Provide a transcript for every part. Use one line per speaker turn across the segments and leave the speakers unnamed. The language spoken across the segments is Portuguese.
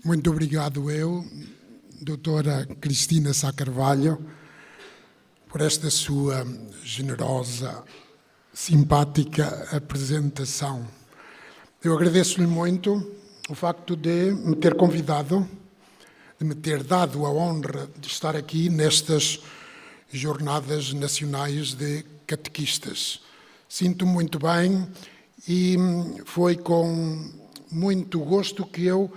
Muito obrigado eu, doutora Cristina Sá Carvalho, por esta sua generosa, simpática apresentação. Eu agradeço-lhe muito o facto de me ter convidado, de me ter dado a honra de estar aqui nestas Jornadas Nacionais de Catequistas. Sinto-me muito bem e foi com muito gosto que eu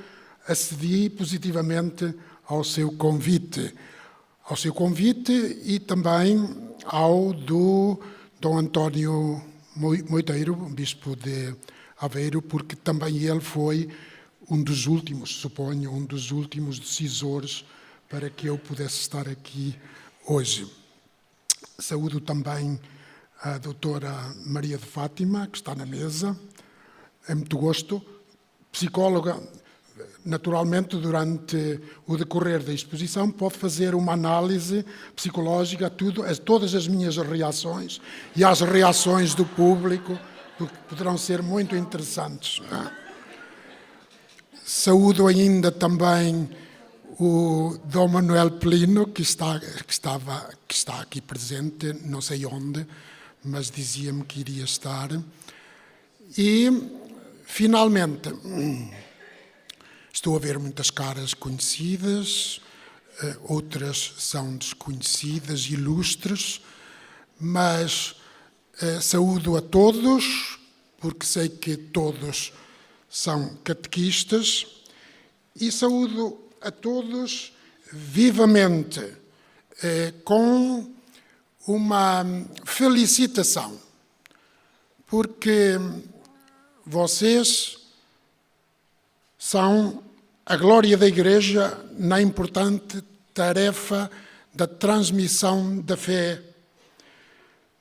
acedi positivamente ao seu convite e também ao do Dom António Moiteiro, bispo de Aveiro, porque também ele foi um dos últimos, suponho, um dos últimos decisores para que eu pudesse estar aqui hoje. Saúdo também a doutora Maria de Fátima, que está na mesa, é muito gosto, psicóloga. Naturalmente, durante o decorrer da exposição, pode fazer uma análise psicológica a todas as minhas reações e às reações do público, porque poderão ser muito interessantes. Saúdo ainda também o Dom Manuel Plino, que está aqui presente, não sei onde, mas dizia-me que iria estar. E, finalmente, estou a ver muitas caras conhecidas, outras são desconhecidas, ilustres, mas saúdo a todos, porque sei que todos são catequistas, e saúdo a todos vivamente, com uma felicitação, porque vocês são a glória da Igreja na importante tarefa da transmissão da fé.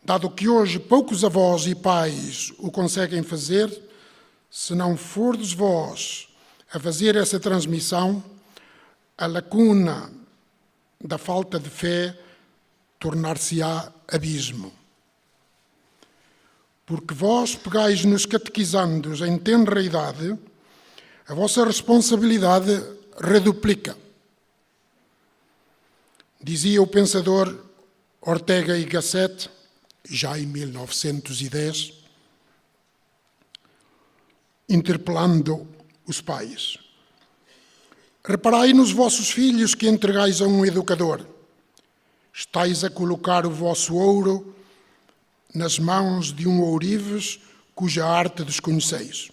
Dado que hoje poucos avós e pais o conseguem fazer, se não fordes vós a fazer essa transmissão, a lacuna da falta de fé tornar-se-á abismo. Porque vós pegais nos catequizandos em tenra idade, a vossa responsabilidade reduplica. Dizia o pensador Ortega y Gasset, já em 1910, interpelando os pais: reparai nos vossos filhos que entregais a um educador. Estais a colocar o vosso ouro nas mãos de um ourives cuja arte desconheceis.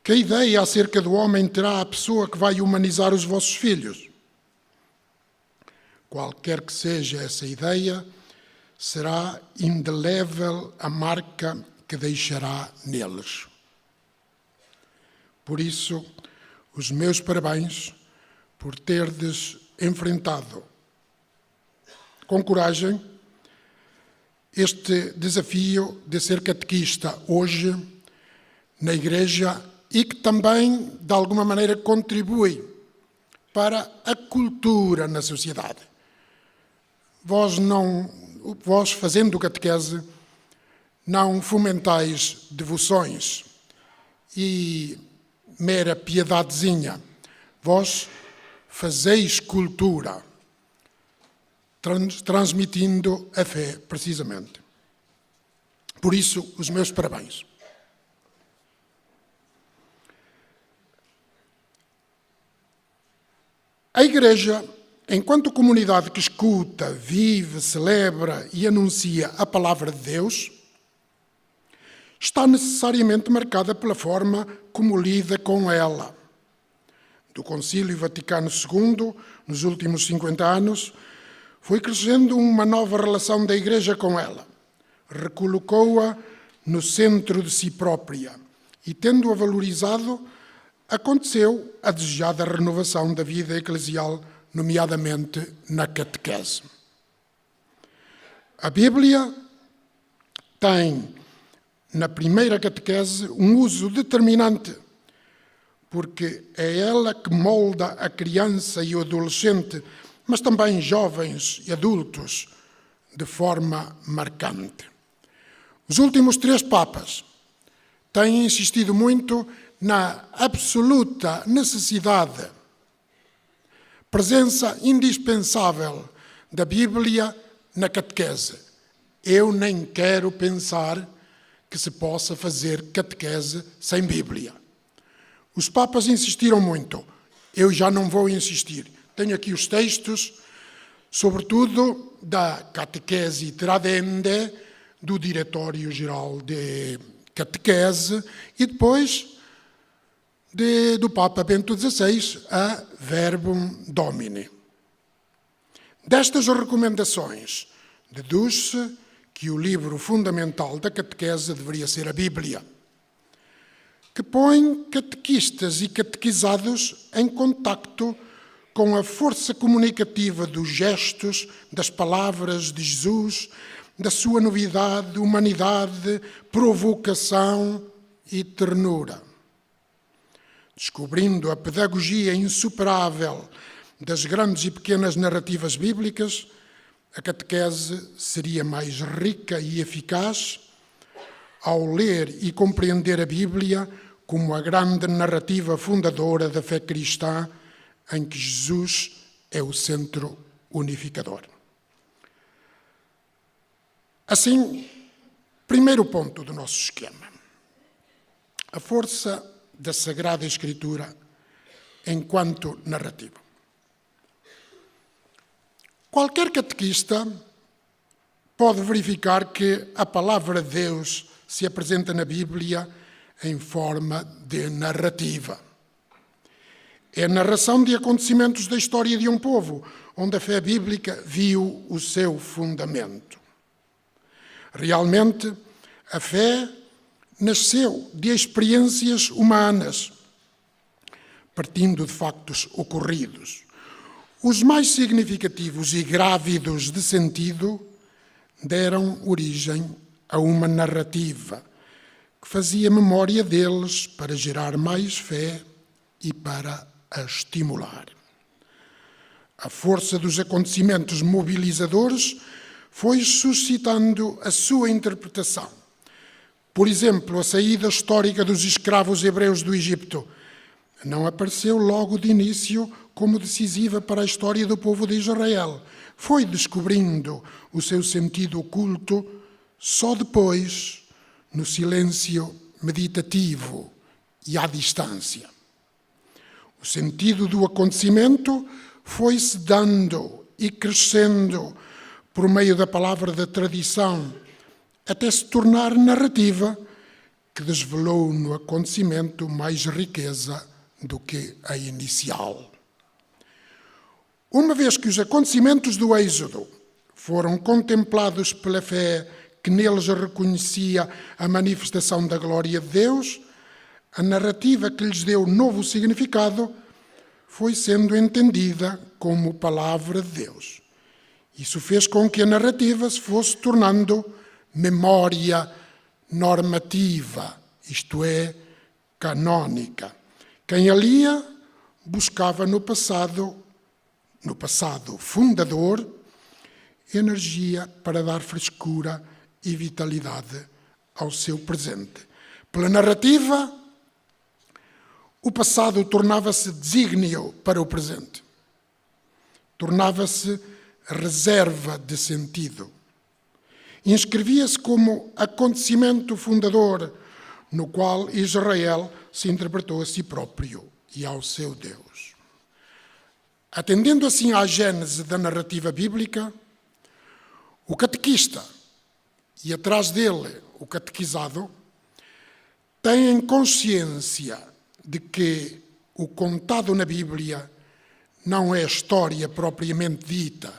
Que ideia acerca do homem terá a pessoa que vai humanizar os vossos filhos? Qualquer que seja essa ideia, será indelével a marca que deixará neles. Por isso, os meus parabéns por terdes enfrentado com coragem este desafio de ser catequista hoje na Igreja e que também, de alguma maneira, contribui para a cultura na sociedade. Vós fazendo catequese, não fomentais devoções e mera piedadezinha. Vós fazeis cultura, transmitindo a fé, precisamente. Por isso, os meus parabéns. A Igreja, enquanto comunidade que escuta, vive, celebra e anuncia a palavra de Deus, está necessariamente marcada pela forma como lida com ela. Do Concílio Vaticano II, nos últimos 50 anos, foi crescendo uma nova relação da Igreja com ela. Recolocou-a no centro de si própria e, tendo-a valorizado, aconteceu a desejada renovação da vida eclesial, nomeadamente na catequese. A Bíblia tem, na primeira catequese, um uso determinante, porque é ela que molda a criança e o adolescente, mas também jovens e adultos, de forma marcante. Os últimos 3 papas têm insistido muito na absoluta necessidade, presença indispensável da Bíblia na catequese. Eu nem quero pensar que se possa fazer catequese sem Bíblia. Os papas insistiram muito, eu já não vou insistir. Tenho aqui os textos, sobretudo da Catequese Tradende, do Diretório-Geral de Catequese, e depois do Papa Bento XVI, a Verbum Domini. Destas recomendações, deduz-se que o livro fundamental da catequese deveria ser a Bíblia, que põe catequistas e catequizados em contacto com a força comunicativa dos gestos, das palavras de Jesus, da sua novidade, humanidade, provocação e ternura. Descobrindo a pedagogia insuperável das grandes e pequenas narrativas bíblicas, a catequese seria mais rica e eficaz ao ler e compreender a Bíblia como a grande narrativa fundadora da fé cristã, em que Jesus é o centro unificador. Assim, primeiro ponto do nosso esquema. A força da Sagrada Escritura enquanto narrativa. Qualquer catequista pode verificar que a palavra de Deus se apresenta na Bíblia em forma de narrativa. É a narração de acontecimentos da história de um povo, onde a fé bíblica viu o seu fundamento. Realmente, a fé nasceu de experiências humanas, partindo de factos ocorridos. Os mais significativos e grávidos de sentido deram origem a uma narrativa que fazia memória deles para gerar mais fé e para a estimular. A força dos acontecimentos mobilizadores foi suscitando a sua interpretação. Por exemplo, a saída histórica dos escravos hebreus do Egito não apareceu logo de início como decisiva para a história do povo de Israel. Foi descobrindo o seu sentido oculto só depois, no silêncio meditativo e à distância. O sentido do acontecimento foi-se dando e crescendo por meio da palavra da tradição, até se tornar narrativa, que desvelou no acontecimento mais riqueza do que a inicial. Uma vez que os acontecimentos do Êxodo foram contemplados pela fé que neles reconhecia a manifestação da glória de Deus, a narrativa que lhes deu novo significado foi sendo entendida como palavra de Deus. Isso fez com que a narrativa se fosse tornando memória normativa, isto é, canónica. Quem a lia buscava no passado fundador, energia para dar frescura e vitalidade ao seu presente. Pela narrativa, o passado tornava-se desígnio para o presente. Tornava-se reserva de sentido. Inscrevia-se como acontecimento fundador, no qual Israel se interpretou a si próprio e ao seu Deus. Atendendo assim à gênese da narrativa bíblica, o catequista, e atrás dele o catequizado, têm consciência de que o contado na Bíblia não é história propriamente dita,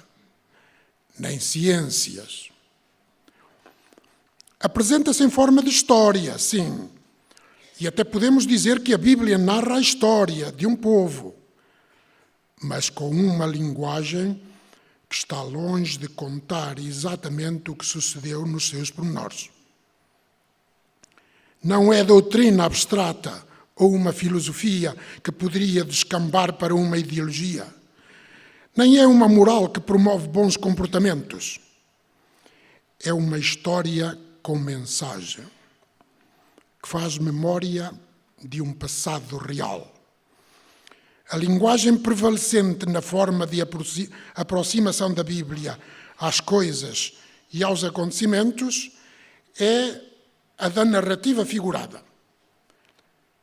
nem ciências. Apresenta-se em forma de história, sim, e até podemos dizer que a Bíblia narra a história de um povo, mas com uma linguagem que está longe de contar exatamente o que sucedeu nos seus pormenores. Não é doutrina abstrata ou uma filosofia que poderia descambar para uma ideologia. Nem é uma moral que promove bons comportamentos. É uma história com mensagem, que faz memória de um passado real. A linguagem prevalecente na forma de aproximação da Bíblia às coisas e aos acontecimentos é a da narrativa figurada.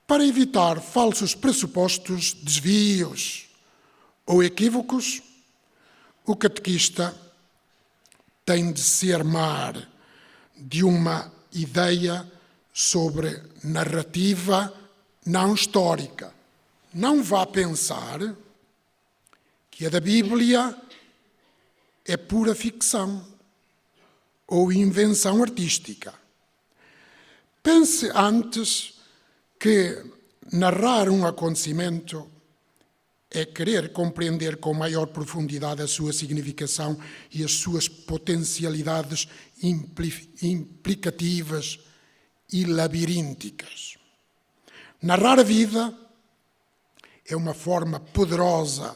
Para evitar falsos pressupostos, desvios ou equívocos, o catequista tem de se armar de uma ideia sobre narrativa não histórica. Não vá pensar que a da Bíblia é pura ficção ou invenção artística. Pense antes que narrar um acontecimento é querer compreender com maior profundidade a sua significação e as suas potencialidades implicativas e labirínticas. Narrar a vida é uma forma poderosa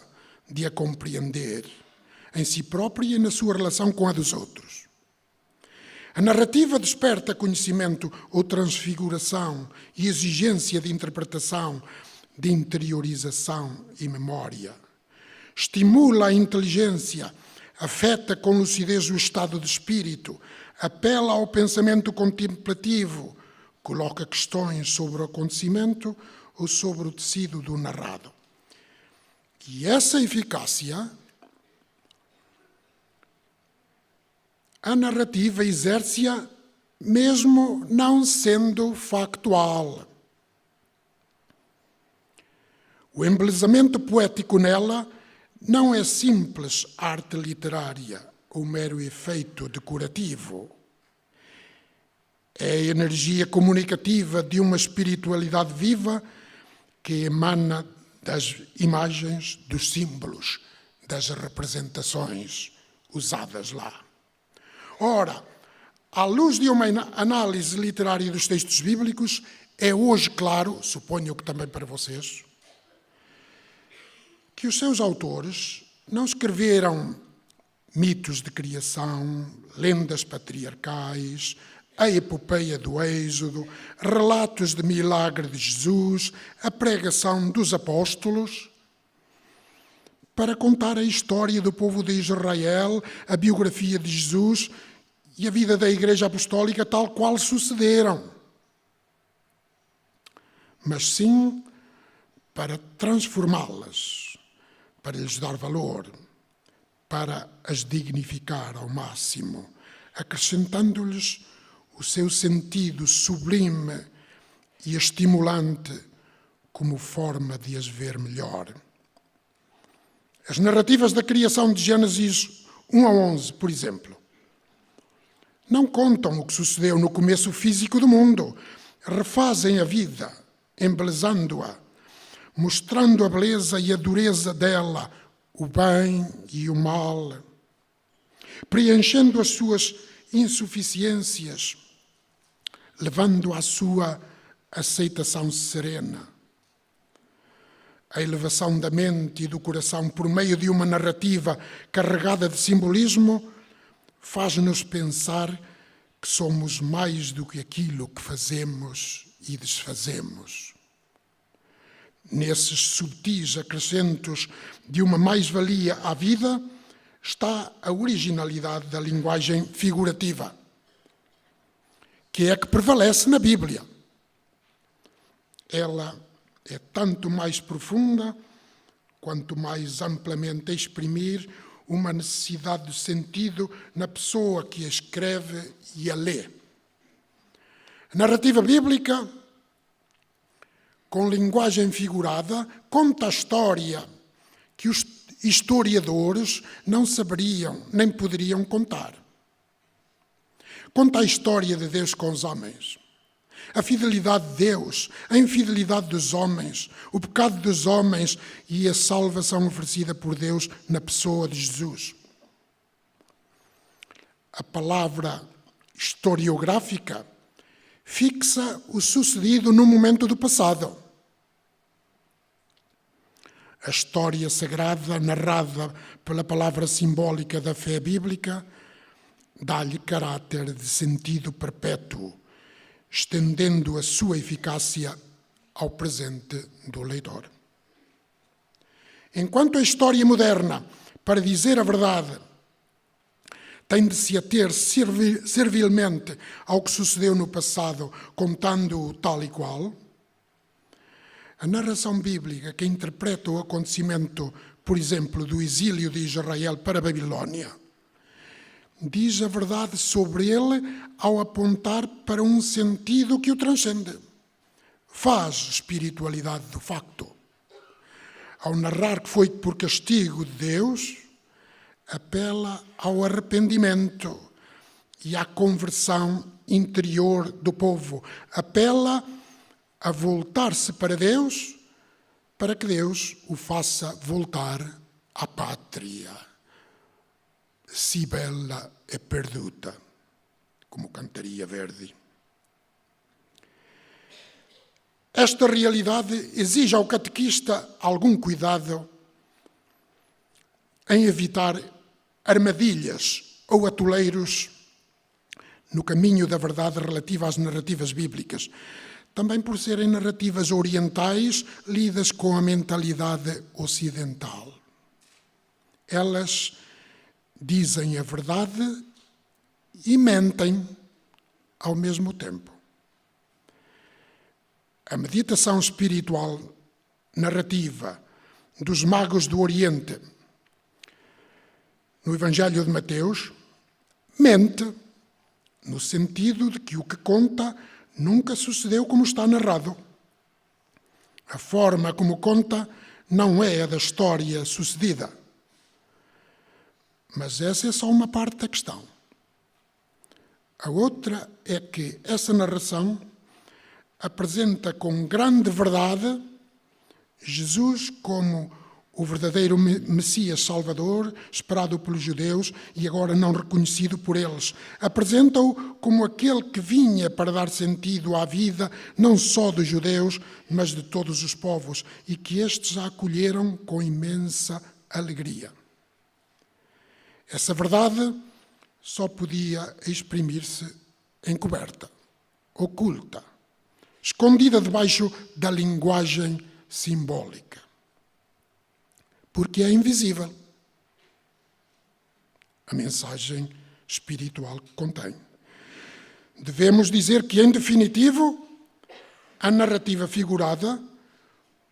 de a compreender em si própria e na sua relação com a dos outros. A narrativa desperta conhecimento ou transfiguração e exigência de interpretação, de interiorização e memória. Estimula a inteligência, afeta com lucidez o estado de espírito, apela ao pensamento contemplativo, coloca questões sobre o acontecimento ou sobre o tecido do narrado. E essa eficácia, a narrativa exerce-a mesmo não sendo factual. O embelezamento poético nela não é simples arte literária ou mero efeito decorativo. É a energia comunicativa de uma espiritualidade viva que emana das imagens, dos símbolos, das representações usadas lá. Ora, à luz de uma análise literária dos textos bíblicos, é hoje claro, suponho que também para vocês, que os seus autores não escreveram mitos de criação, lendas patriarcais, a epopeia do Êxodo, relatos de milagre de Jesus, a pregação dos apóstolos, para contar a história do povo de Israel, a biografia de Jesus e a vida da Igreja Apostólica tal qual sucederam. Mas sim para transformá-las, para lhes dar valor, para as dignificar ao máximo, acrescentando-lhes o seu sentido sublime e estimulante como forma de as ver melhor. As narrativas da criação de Gênesis 1 a 11, por exemplo, não contam o que sucedeu no começo físico do mundo, refazem a vida, embelezando-a, mostrando a beleza e a dureza dela, o bem e o mal, preenchendo as suas insuficiências, levando à sua aceitação serena. A elevação da mente e do coração por meio de uma narrativa carregada de simbolismo faz-nos pensar que somos mais do que aquilo que fazemos e desfazemos. Nesses subtis acrescentos de uma mais-valia à vida está a originalidade da linguagem figurativa, que é a que prevalece na Bíblia. Ela é tanto mais profunda quanto mais amplamente exprimir uma necessidade de sentido na pessoa que a escreve e a lê. A narrativa bíblica, com linguagem figurada, conta a história que os historiadores não saberiam nem poderiam contar. Conta a história de Deus com os homens, a fidelidade de Deus, a infidelidade dos homens, o pecado dos homens e a salvação oferecida por Deus na pessoa de Jesus. A palavra historiográfica fixa o sucedido no momento do passado. A história sagrada, narrada pela palavra simbólica da fé bíblica, dá-lhe caráter de sentido perpétuo, estendendo a sua eficácia ao presente do leitor. Enquanto a história moderna, para dizer a verdade, tem de se ater servilmente ao que sucedeu no passado, contando-o tal e qual, a narração bíblica que interpreta o acontecimento, por exemplo, do exílio de Israel para a Babilónia, diz a verdade sobre ele ao apontar para um sentido que o transcende. Faz espiritualidade do facto. Ao narrar que foi por castigo de Deus, apela ao arrependimento e à conversão interior do povo. Apela a voltar-se para Deus, para que Deus o faça voltar à pátria. Si bella e perduta, como cantaria Verdi. Esta realidade exige ao catequista algum cuidado em evitar armadilhas ou atoleiros no caminho da verdade relativa às narrativas bíblicas, também por serem narrativas orientais lidas com a mentalidade ocidental. Elas dizem a verdade e mentem ao mesmo tempo. A meditação espiritual narrativa dos magos do Oriente no Evangelho de Mateus mente no sentido de que o que conta nunca sucedeu como está narrado. A forma como conta não é a da história sucedida. Mas essa é só uma parte da questão. A outra é que essa narração apresenta com grande verdade Jesus como o verdadeiro Messias Salvador, esperado pelos judeus e agora não reconhecido por eles. Apresenta-o como aquele que vinha para dar sentido à vida, não só dos judeus, mas de todos os povos, e que estes a acolheram com imensa alegria. Essa verdade só podia exprimir-se encoberta, oculta, escondida debaixo da linguagem simbólica. Porque é invisível a mensagem espiritual que contém. Devemos dizer que, em definitivo, a narrativa figurada,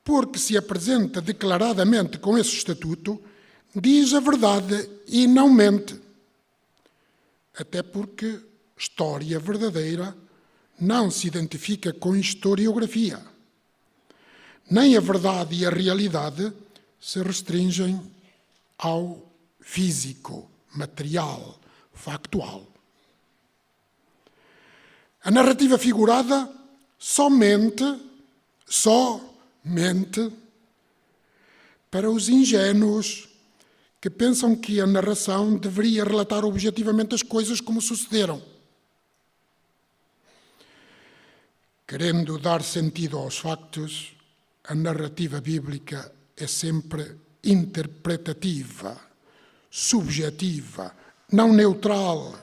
porque se apresenta declaradamente com esse estatuto, diz a verdade e não mente. Até porque história verdadeira não se identifica com historiografia. Nem a verdade e a realidade se restringem ao físico, material, factual. A narrativa figurada somente para os ingênuos que pensam que a narração deveria relatar objetivamente as coisas como sucederam. Querendo dar sentido aos factos, a narrativa bíblica é sempre interpretativa, subjetiva, não neutral,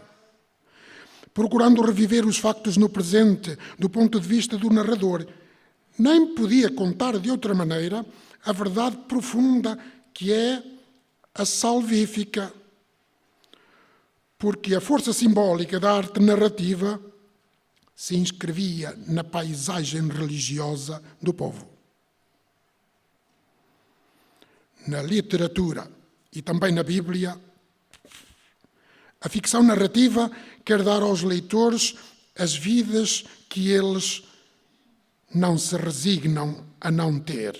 procurando reviver os factos no presente do ponto de vista do narrador. Nem podia contar de outra maneira a verdade profunda que é a salvífica, porque a força simbólica da arte narrativa se inscrevia na paisagem religiosa do povo. Na literatura e também na Bíblia, a ficção narrativa quer dar aos leitores as vidas que eles não se resignam a não ter.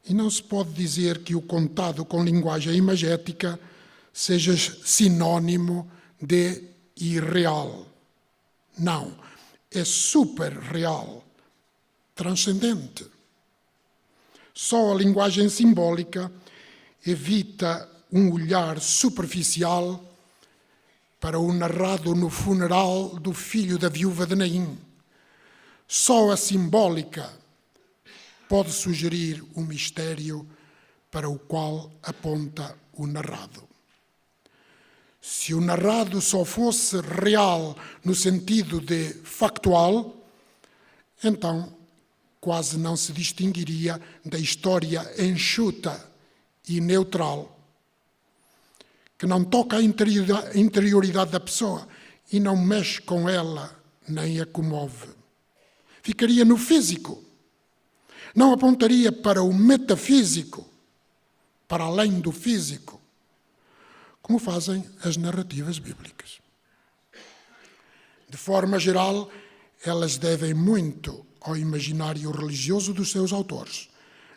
E não se pode dizer que o contado com linguagem imagética seja sinónimo de irreal. Não, é super real, transcendente. Só a linguagem simbólica evita um olhar superficial para o narrado no funeral do filho da viúva de Naim. Só a simbólica pode sugerir um mistério para o qual aponta o narrado. Se o narrado só fosse real no sentido de factual, então quase não se distinguiria da história enxuta e neutral, que não toca a interioridade da pessoa e não mexe com ela nem a comove. Ficaria no físico, não apontaria para o metafísico, para além do físico, como fazem as narrativas bíblicas. De forma geral, elas devem muito ao imaginário religioso dos seus autores.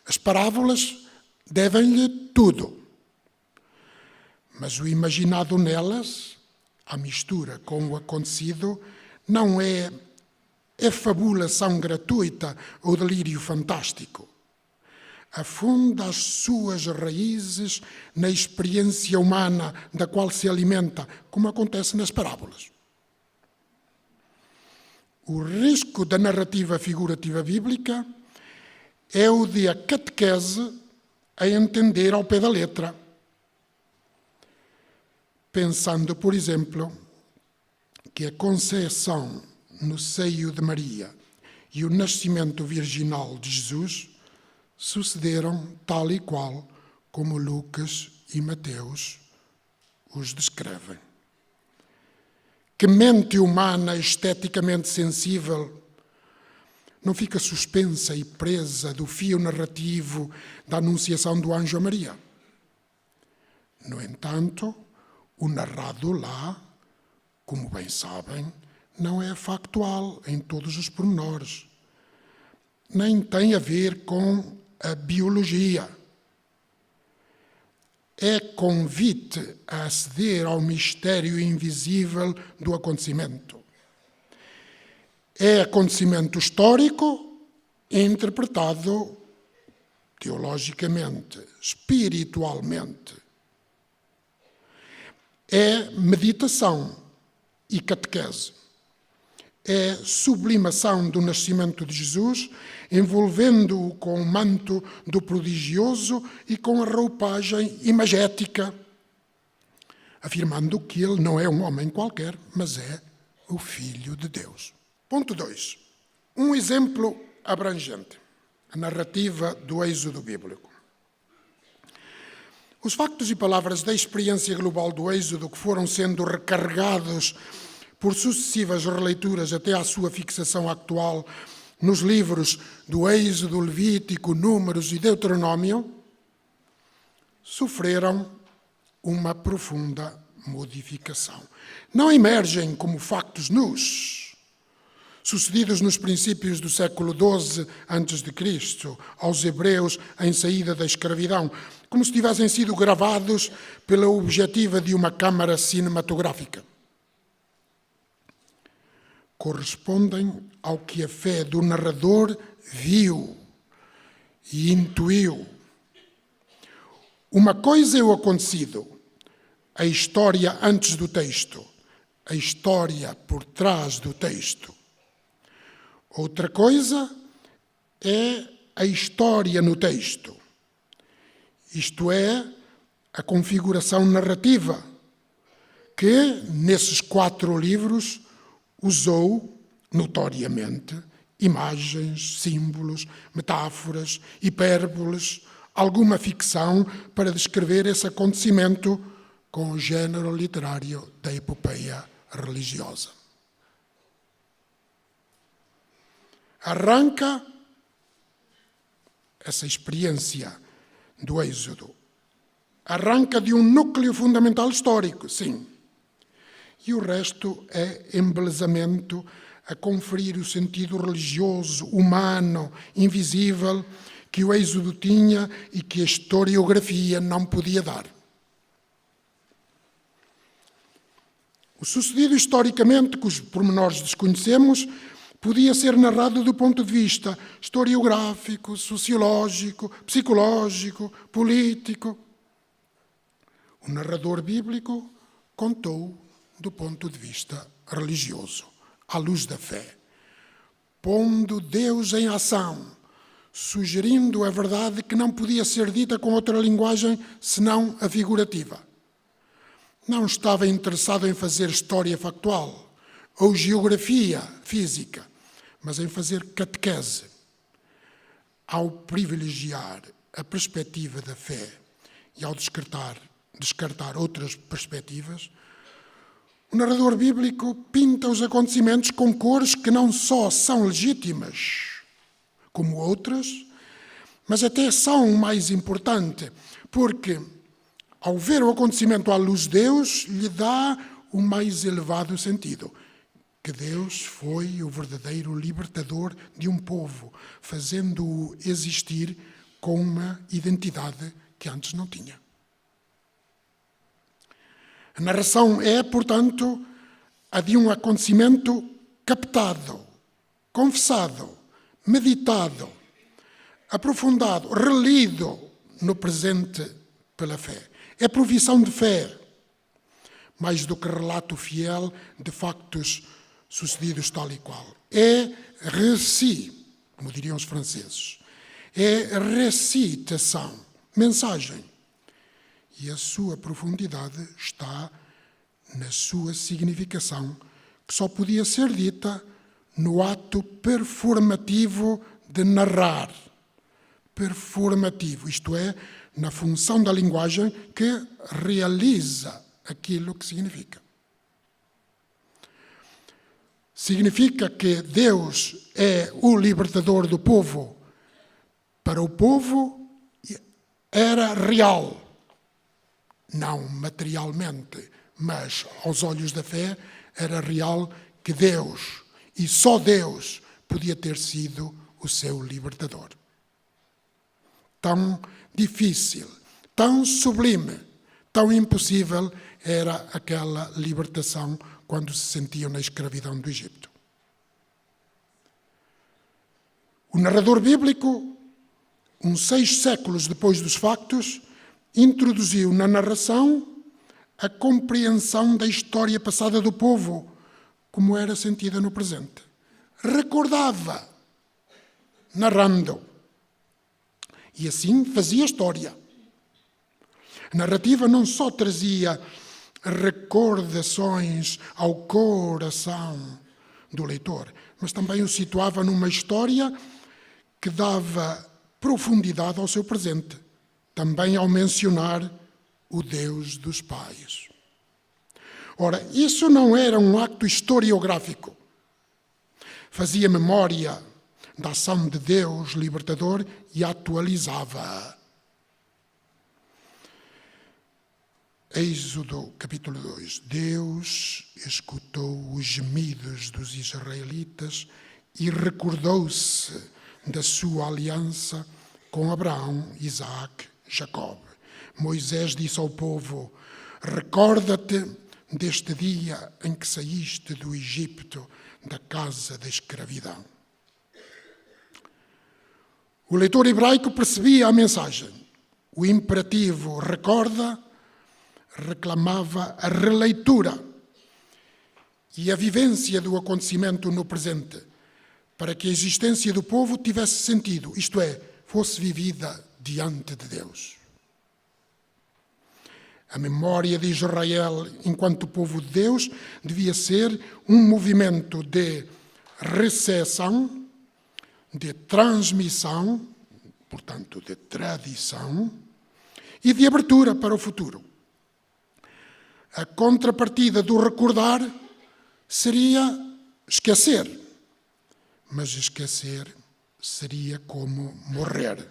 As parábolas devem-lhe tudo. Mas o imaginado nelas, a mistura com o acontecido, não é fabulação gratuita ou delírio fantástico. Afunda as suas raízes na experiência humana da qual se alimenta, como acontece nas parábolas. O risco da narrativa figurativa bíblica é o de a catequese a entender ao pé da letra, pensando, por exemplo, que a conceição no seio de Maria e o nascimento virginal de Jesus sucederam tal e qual como Lucas e Mateus os descrevem. Que mente humana esteticamente sensível não fica suspensa e presa do fio narrativo da anunciação do anjo a Maria. No entanto, o narrado lá, como bem sabem, não é factual em todos os pormenores, nem tem a ver com a biologia. É convite a aceder ao mistério invisível do acontecimento. É acontecimento histórico interpretado teologicamente, espiritualmente. É meditação e catequese. É sublimação do nascimento de Jesus, envolvendo-o com o manto do prodigioso e com a roupagem imagética, afirmando que ele não é um homem qualquer, mas é o Filho de Deus. Ponto 2. Um exemplo abrangente. A narrativa do êxodo bíblico. Os factos e palavras da experiência global do êxodo que foram sendo recarregados por sucessivas releituras até à sua fixação atual nos livros do Êxodo, Levítico, Números e Deuteronômio, sofreram uma profunda modificação. Não emergem como factos nus, sucedidos nos princípios do século XII a.C., aos hebreus em saída da escravidão, como se tivessem sido gravados pela objetiva de uma câmara cinematográfica. Correspondem ao que a fé do narrador viu e intuiu. Uma coisa é o acontecido, a história antes do texto, a história por trás do texto. Outra coisa é a história no texto, isto é, a configuração narrativa, que nesses 4 livros usou, notoriamente, imagens, símbolos, metáforas, hipérboles, alguma ficção para descrever esse acontecimento com o género literário da epopeia religiosa. Arranca essa experiência do êxodo. Arranca de um núcleo fundamental histórico, sim. E o resto é embelezamento a conferir o sentido religioso, humano, invisível, que o êxodo tinha e que a historiografia não podia dar. O sucedido historicamente, cujos pormenores desconhecemos, podia ser narrado do ponto de vista historiográfico, sociológico, psicológico, político. O narrador bíblico contou do ponto de vista religioso, à luz da fé, pondo Deus em ação, sugerindo a verdade que não podia ser dita com outra linguagem senão a figurativa. Não estava interessado em fazer história factual ou geografia física, mas em fazer catequese, ao privilegiar a perspectiva da fé e ao descartar outras perspectivas, o narrador bíblico pinta os acontecimentos com cores que não só são legítimas, como outras, mas até são mais importantes, porque, ao ver o acontecimento à luz de Deus, lhe dá o mais elevado sentido, que Deus foi o verdadeiro libertador de um povo, fazendo-o existir com uma identidade que antes não tinha. A narração é, portanto, a de um acontecimento captado, confessado, meditado, aprofundado, relido no presente pela fé. É profissão de fé, mais do que relato fiel de factos sucedidos tal e qual. É récit, como diriam os franceses. É recitação, mensagem. E a sua profundidade está na sua significação, que só podia ser dita no ato performativo de narrar. Performativo, isto é, na função da linguagem que realiza aquilo que significa. Significa que Deus é o libertador do povo. Para o povo era real, não materialmente, mas aos olhos da fé era real que Deus, e só Deus, podia ter sido o seu libertador. Tão difícil, tão sublime, tão impossível era aquela libertação quando se sentiam na escravidão do Egito. O narrador bíblico, uns 6 séculos depois dos factos, introduziu na narração a compreensão da história passada do povo, como era sentida no presente. Recordava, narrando. E assim fazia história. A narrativa não só trazia recordações ao coração do leitor, mas também o situava numa história que dava profundidade ao seu presente, também ao mencionar o Deus dos pais. Ora, isso não era um acto historiográfico. Fazia memória da ação de Deus libertador e atualizava. Êxodo, capítulo 2. Deus escutou os gemidos dos israelitas e recordou-se da sua aliança com Abraão, Isaac, Jacob. Moisés disse ao povo: recorda-te deste dia em que saíste do Egito, da casa da escravidão. O leitor hebraico percebia a mensagem. O imperativo recorda reclamava a releitura e a vivência do acontecimento no presente, para que a existência do povo tivesse sentido, isto é, fosse vivida diante de Deus. A memória de Israel enquanto povo de Deus devia ser um movimento de recepção, de transmissão, portanto, de tradição, e de abertura para o futuro. A contrapartida do recordar seria esquecer, mas esquecer seria como morrer.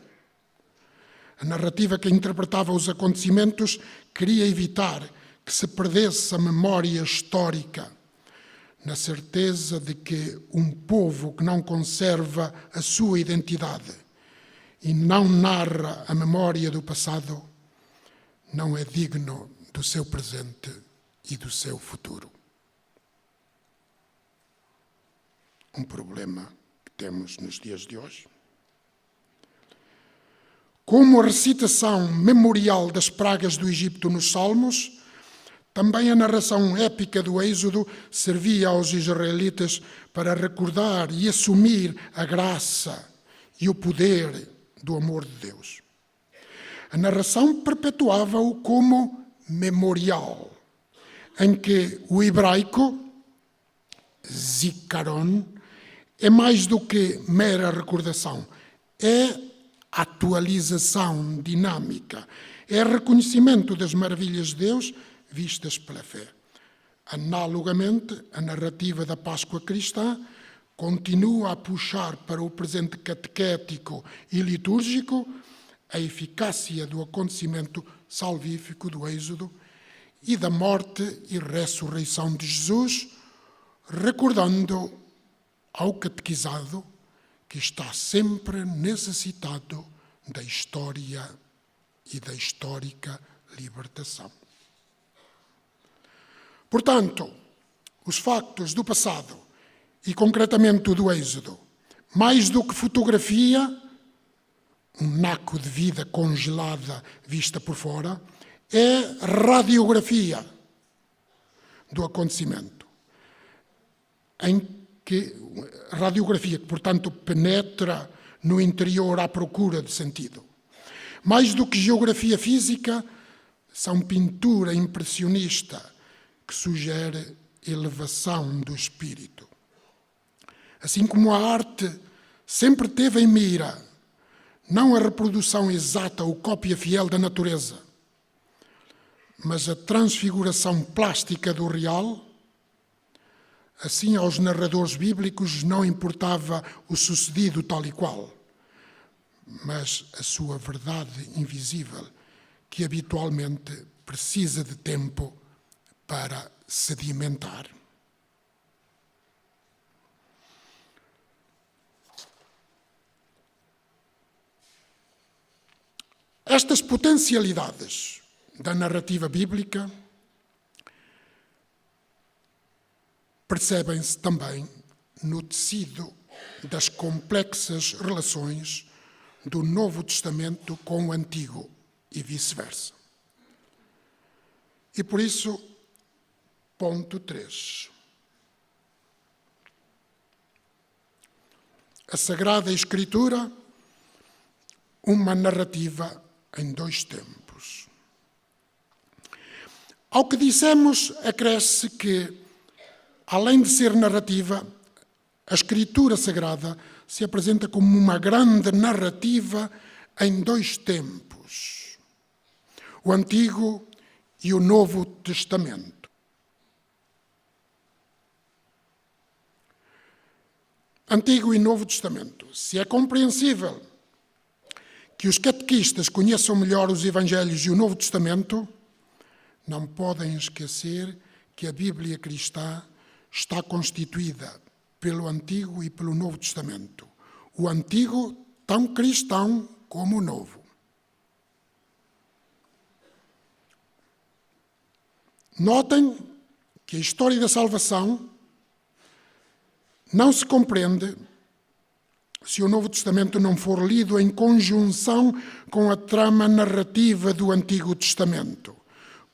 A narrativa que interpretava os acontecimentos queria evitar que se perdesse a memória histórica, na certeza de que um povo que não conserva a sua identidade e não narra a memória do passado não é digno do seu presente e do seu futuro. Um problema que temos nos dias de hoje. Como a recitação memorial das pragas do Egito nos Salmos, também a narração épica do Êxodo servia aos israelitas para recordar e assumir a graça e o poder do amor de Deus. A narração perpetuava-o como memorial, em que o hebraico, zikaron, é mais do que mera recordação, é atualização dinâmica, é reconhecimento das maravilhas de Deus vistas pela fé. Analogamente, a narrativa da Páscoa cristã continua a puxar para o presente catequético e litúrgico a eficácia do acontecimento salvífico do Êxodo e da morte e ressurreição de Jesus, recordando ao catequizado que está sempre necessitado da história e da histórica libertação. Portanto, os factos do passado, e concretamente o do Êxodo, mais do que fotografia, um naco de vida congelada vista por fora, é radiografia do acontecimento, radiografia que, portanto, penetra no interior à procura de sentido. Mais do que geografia física, são pintura impressionista que sugere elevação do espírito. Assim como a arte sempre teve em mira não a reprodução exata ou cópia fiel da natureza, mas a transfiguração plástica do real, assim aos narradores bíblicos não importava o sucedido tal e qual, mas a sua verdade invisível, que habitualmente precisa de tempo para sedimentar. Estas potencialidades da narrativa bíblica percebem-se também no tecido das complexas relações do Novo Testamento com o Antigo e vice-versa. E por isso, ponto 3. A Sagrada Escritura, uma narrativa em 2 tempos. Ao que dissemos, acresce que, além de ser narrativa, a Escritura Sagrada se apresenta como uma grande narrativa em 2 tempos, o Antigo e o Novo Testamento. Antigo e Novo Testamento. Se é compreensível que os catequistas conheçam melhor os Evangelhos e o Novo Testamento, não podem esquecer que a Bíblia cristã está constituída pelo Antigo e pelo Novo Testamento. O Antigo tão cristão como o Novo. Notem que a história da salvação não se compreende se o Novo Testamento não for lido em conjunção com a trama narrativa do Antigo Testamento,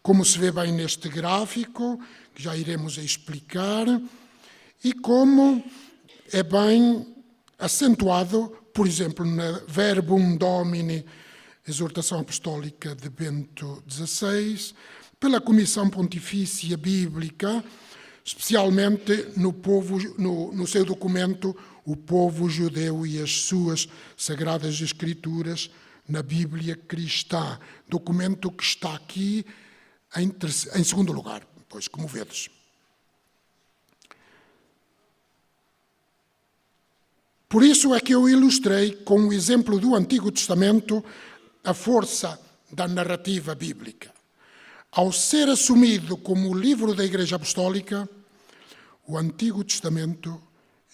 como se vê bem neste gráfico, que já iremos explicar, e como é bem acentuado, por exemplo, na Verbum Domini, exortação apostólica de Bento XVI, pela Comissão Pontifícia Bíblica, especialmente no seu documento O Povo Judeu e as Suas Sagradas Escrituras na Bíblia Cristã, documento que está aqui em segundo lugar, pois, como vedes. Por isso é que eu ilustrei com o exemplo do Antigo Testamento a força da narrativa bíblica. Ao ser assumido como o livro da Igreja Apostólica, o Antigo Testamento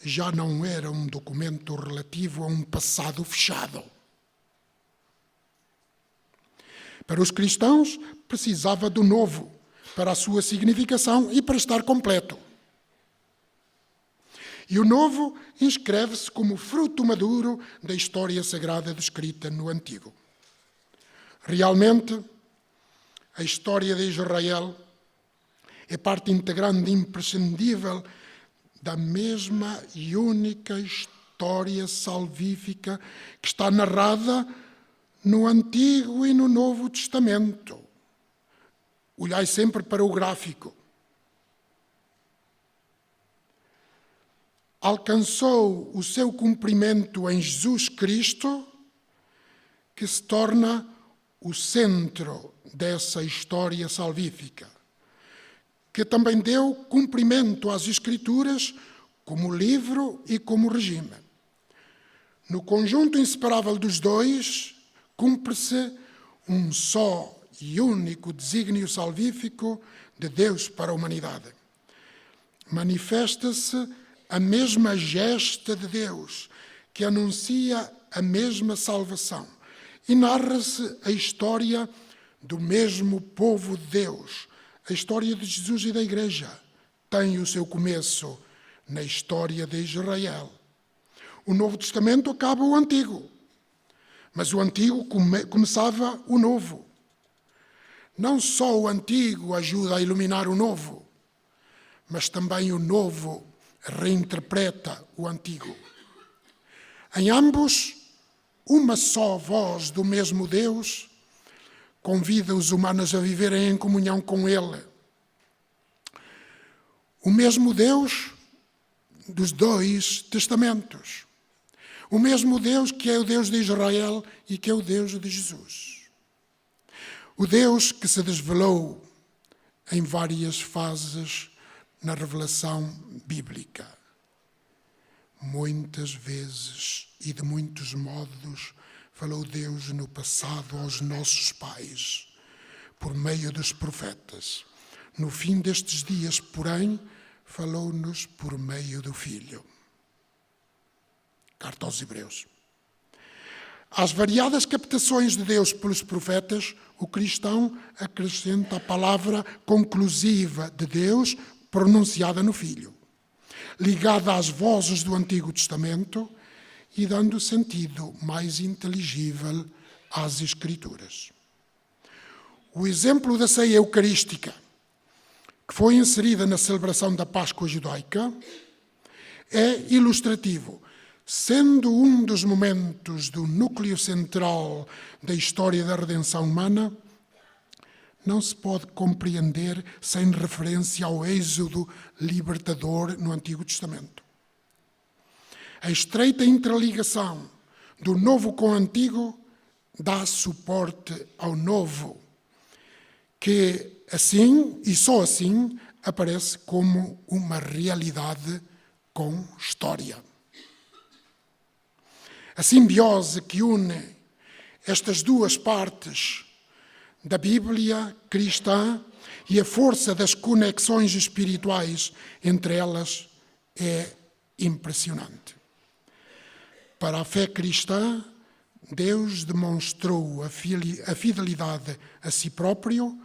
já não era um documento relativo a um passado fechado. Para os cristãos, precisava do novo para a sua significação e para estar completo. E o novo inscreve-se como fruto maduro da história sagrada descrita no Antigo. Realmente, a história de Israel é parte integrante e imprescindível da mesma e única história salvífica que está narrada no Antigo e no Novo Testamento. Olhai sempre para o gráfico. Alcançou o seu cumprimento em Jesus Cristo que se torna o centro dessa história salvífica, que também deu cumprimento às Escrituras como livro e como regime. No conjunto inseparável dos dois, cumpre-se um só e único desígnio salvífico de Deus para a humanidade. Manifesta-se a mesma gesta de Deus, que anuncia a mesma salvação, e narra-se a história do mesmo povo de Deus. A história de Jesus e da Igreja tem o seu começo na história de Israel. O Novo Testamento acaba o Antigo, mas o Antigo começava o Novo. Não só o Antigo ajuda a iluminar o Novo, mas também o Novo reinterpreta o Antigo. Em ambos, uma só voz do mesmo Deus convida os humanos a viverem em comunhão com Ele. O mesmo Deus dos dois testamentos. O mesmo Deus que é o Deus de Israel e que é o Deus de Jesus. O Deus que se desvelou em várias fases na revelação bíblica. Muitas vezes e de muitos modos falou Deus no passado aos nossos pais, por meio dos profetas. No fim destes dias, porém, falou-nos por meio do Filho. Carta aos Hebreus. Às variadas captações de Deus pelos profetas, o cristão acrescenta a palavra conclusiva de Deus pronunciada no Filho, ligada às vozes do Antigo Testamento e dando sentido mais inteligível às Escrituras. O exemplo da ceia eucarística, que foi inserida na celebração da Páscoa judaica, é ilustrativo, sendo um dos momentos do núcleo central da história da redenção humana. Não se pode compreender sem referência ao êxodo libertador no Antigo Testamento. A estreita interligação do novo com o antigo dá suporte ao novo, que assim, e só assim, aparece como uma realidade com história. A simbiose que une estas duas partes da Bíblia cristã e a força das conexões espirituais entre elas é impressionante. Para a fé cristã, Deus demonstrou a fidelidade a si próprio,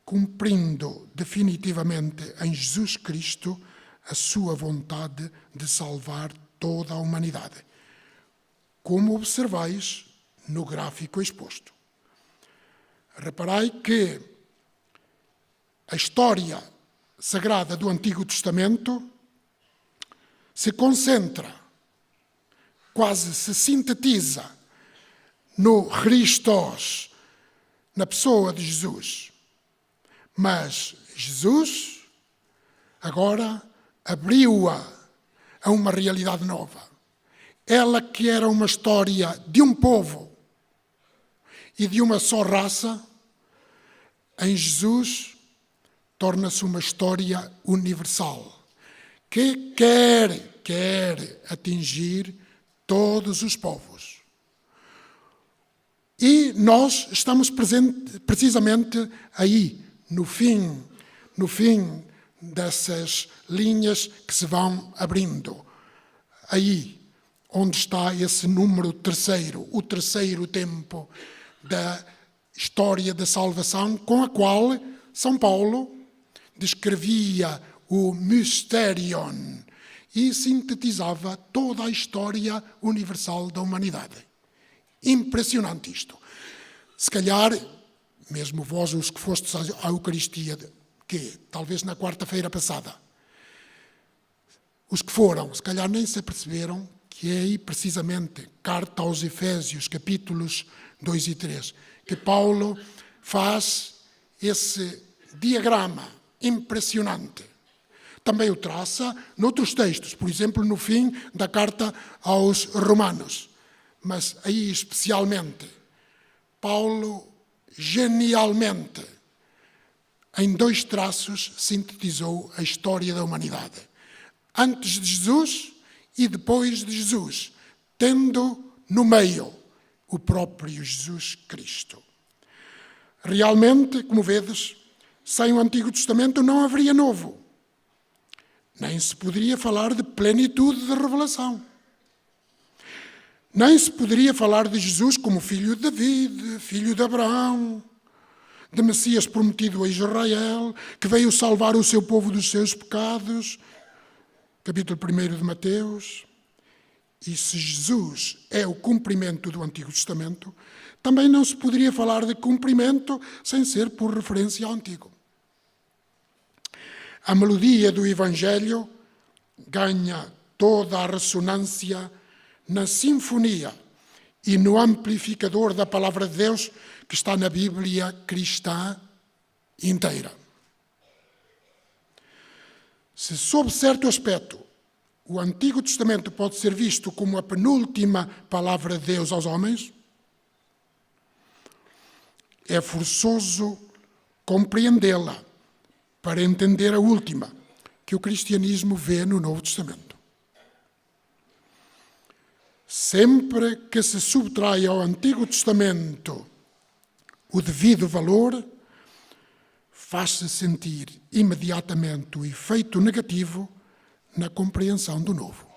cumprindo definitivamente em Jesus Cristo a sua vontade de salvar toda a humanidade, como observais no gráfico exposto. Reparai que a história sagrada do Antigo Testamento se concentra, quase se sintetiza no Christos, na pessoa de Jesus. Mas Jesus agora abriu-a a uma realidade nova. Ela que era uma história de um povo e de uma só raça, em Jesus torna-se uma história universal, que quer atingir todos os povos. E nós estamos precisamente aí, no fim dessas linhas que se vão abrindo. Aí, onde está esse número terceiro, o terceiro tempo da história da salvação, com a qual São Paulo descrevia o mysterion e sintetizava toda a história universal da humanidade. Impressionante isto. Se calhar, mesmo vós, os que fostes à Eucaristia, que talvez na quarta-feira passada, os que foram, se calhar nem se aperceberam que é aí precisamente, carta aos Efésios, capítulos 2 e 3, que Paulo faz esse diagrama impressionante. Também o traça noutros textos, por exemplo, no fim da carta aos Romanos. Mas aí especialmente Paulo genialmente, em 2 traços, sintetizou a história da humanidade. Antes de Jesus e depois de Jesus, tendo no meio o próprio Jesus Cristo. Realmente, como vedes, sem o Antigo Testamento não haveria Novo. Nem se poderia falar de plenitude de revelação. Nem se poderia falar de Jesus como filho de David, filho de Abraão, de Messias prometido a Israel, que veio salvar o seu povo dos seus pecados, capítulo 1 de Mateus. E se Jesus é o cumprimento do Antigo Testamento, também não se poderia falar de cumprimento sem ser por referência ao Antigo. A melodia do Evangelho ganha toda a ressonância na sinfonia e no amplificador da palavra de Deus que está na Bíblia cristã inteira. Se, sob certo aspecto, o Antigo Testamento pode ser visto como a penúltima palavra de Deus aos homens, é forçoso compreendê-la para entender a última, que o cristianismo vê no Novo Testamento. Sempre que se subtrai ao Antigo Testamento o devido valor, faz-se sentir imediatamente o efeito negativo na compreensão do Novo.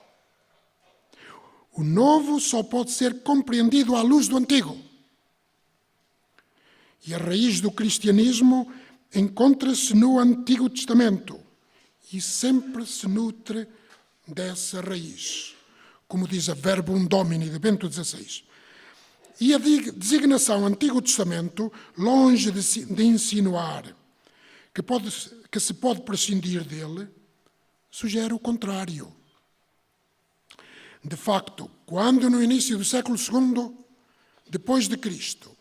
O Novo só pode ser compreendido à luz do Antigo. E a raiz do cristianismo encontra-se no Antigo Testamento e sempre se nutre dessa raiz, como diz a Verbum Domini de Bento XVI. E a designação Antigo Testamento, longe de insinuar que se pode prescindir dele, sugere o contrário. De facto, quando no início do século II, depois de Cristo,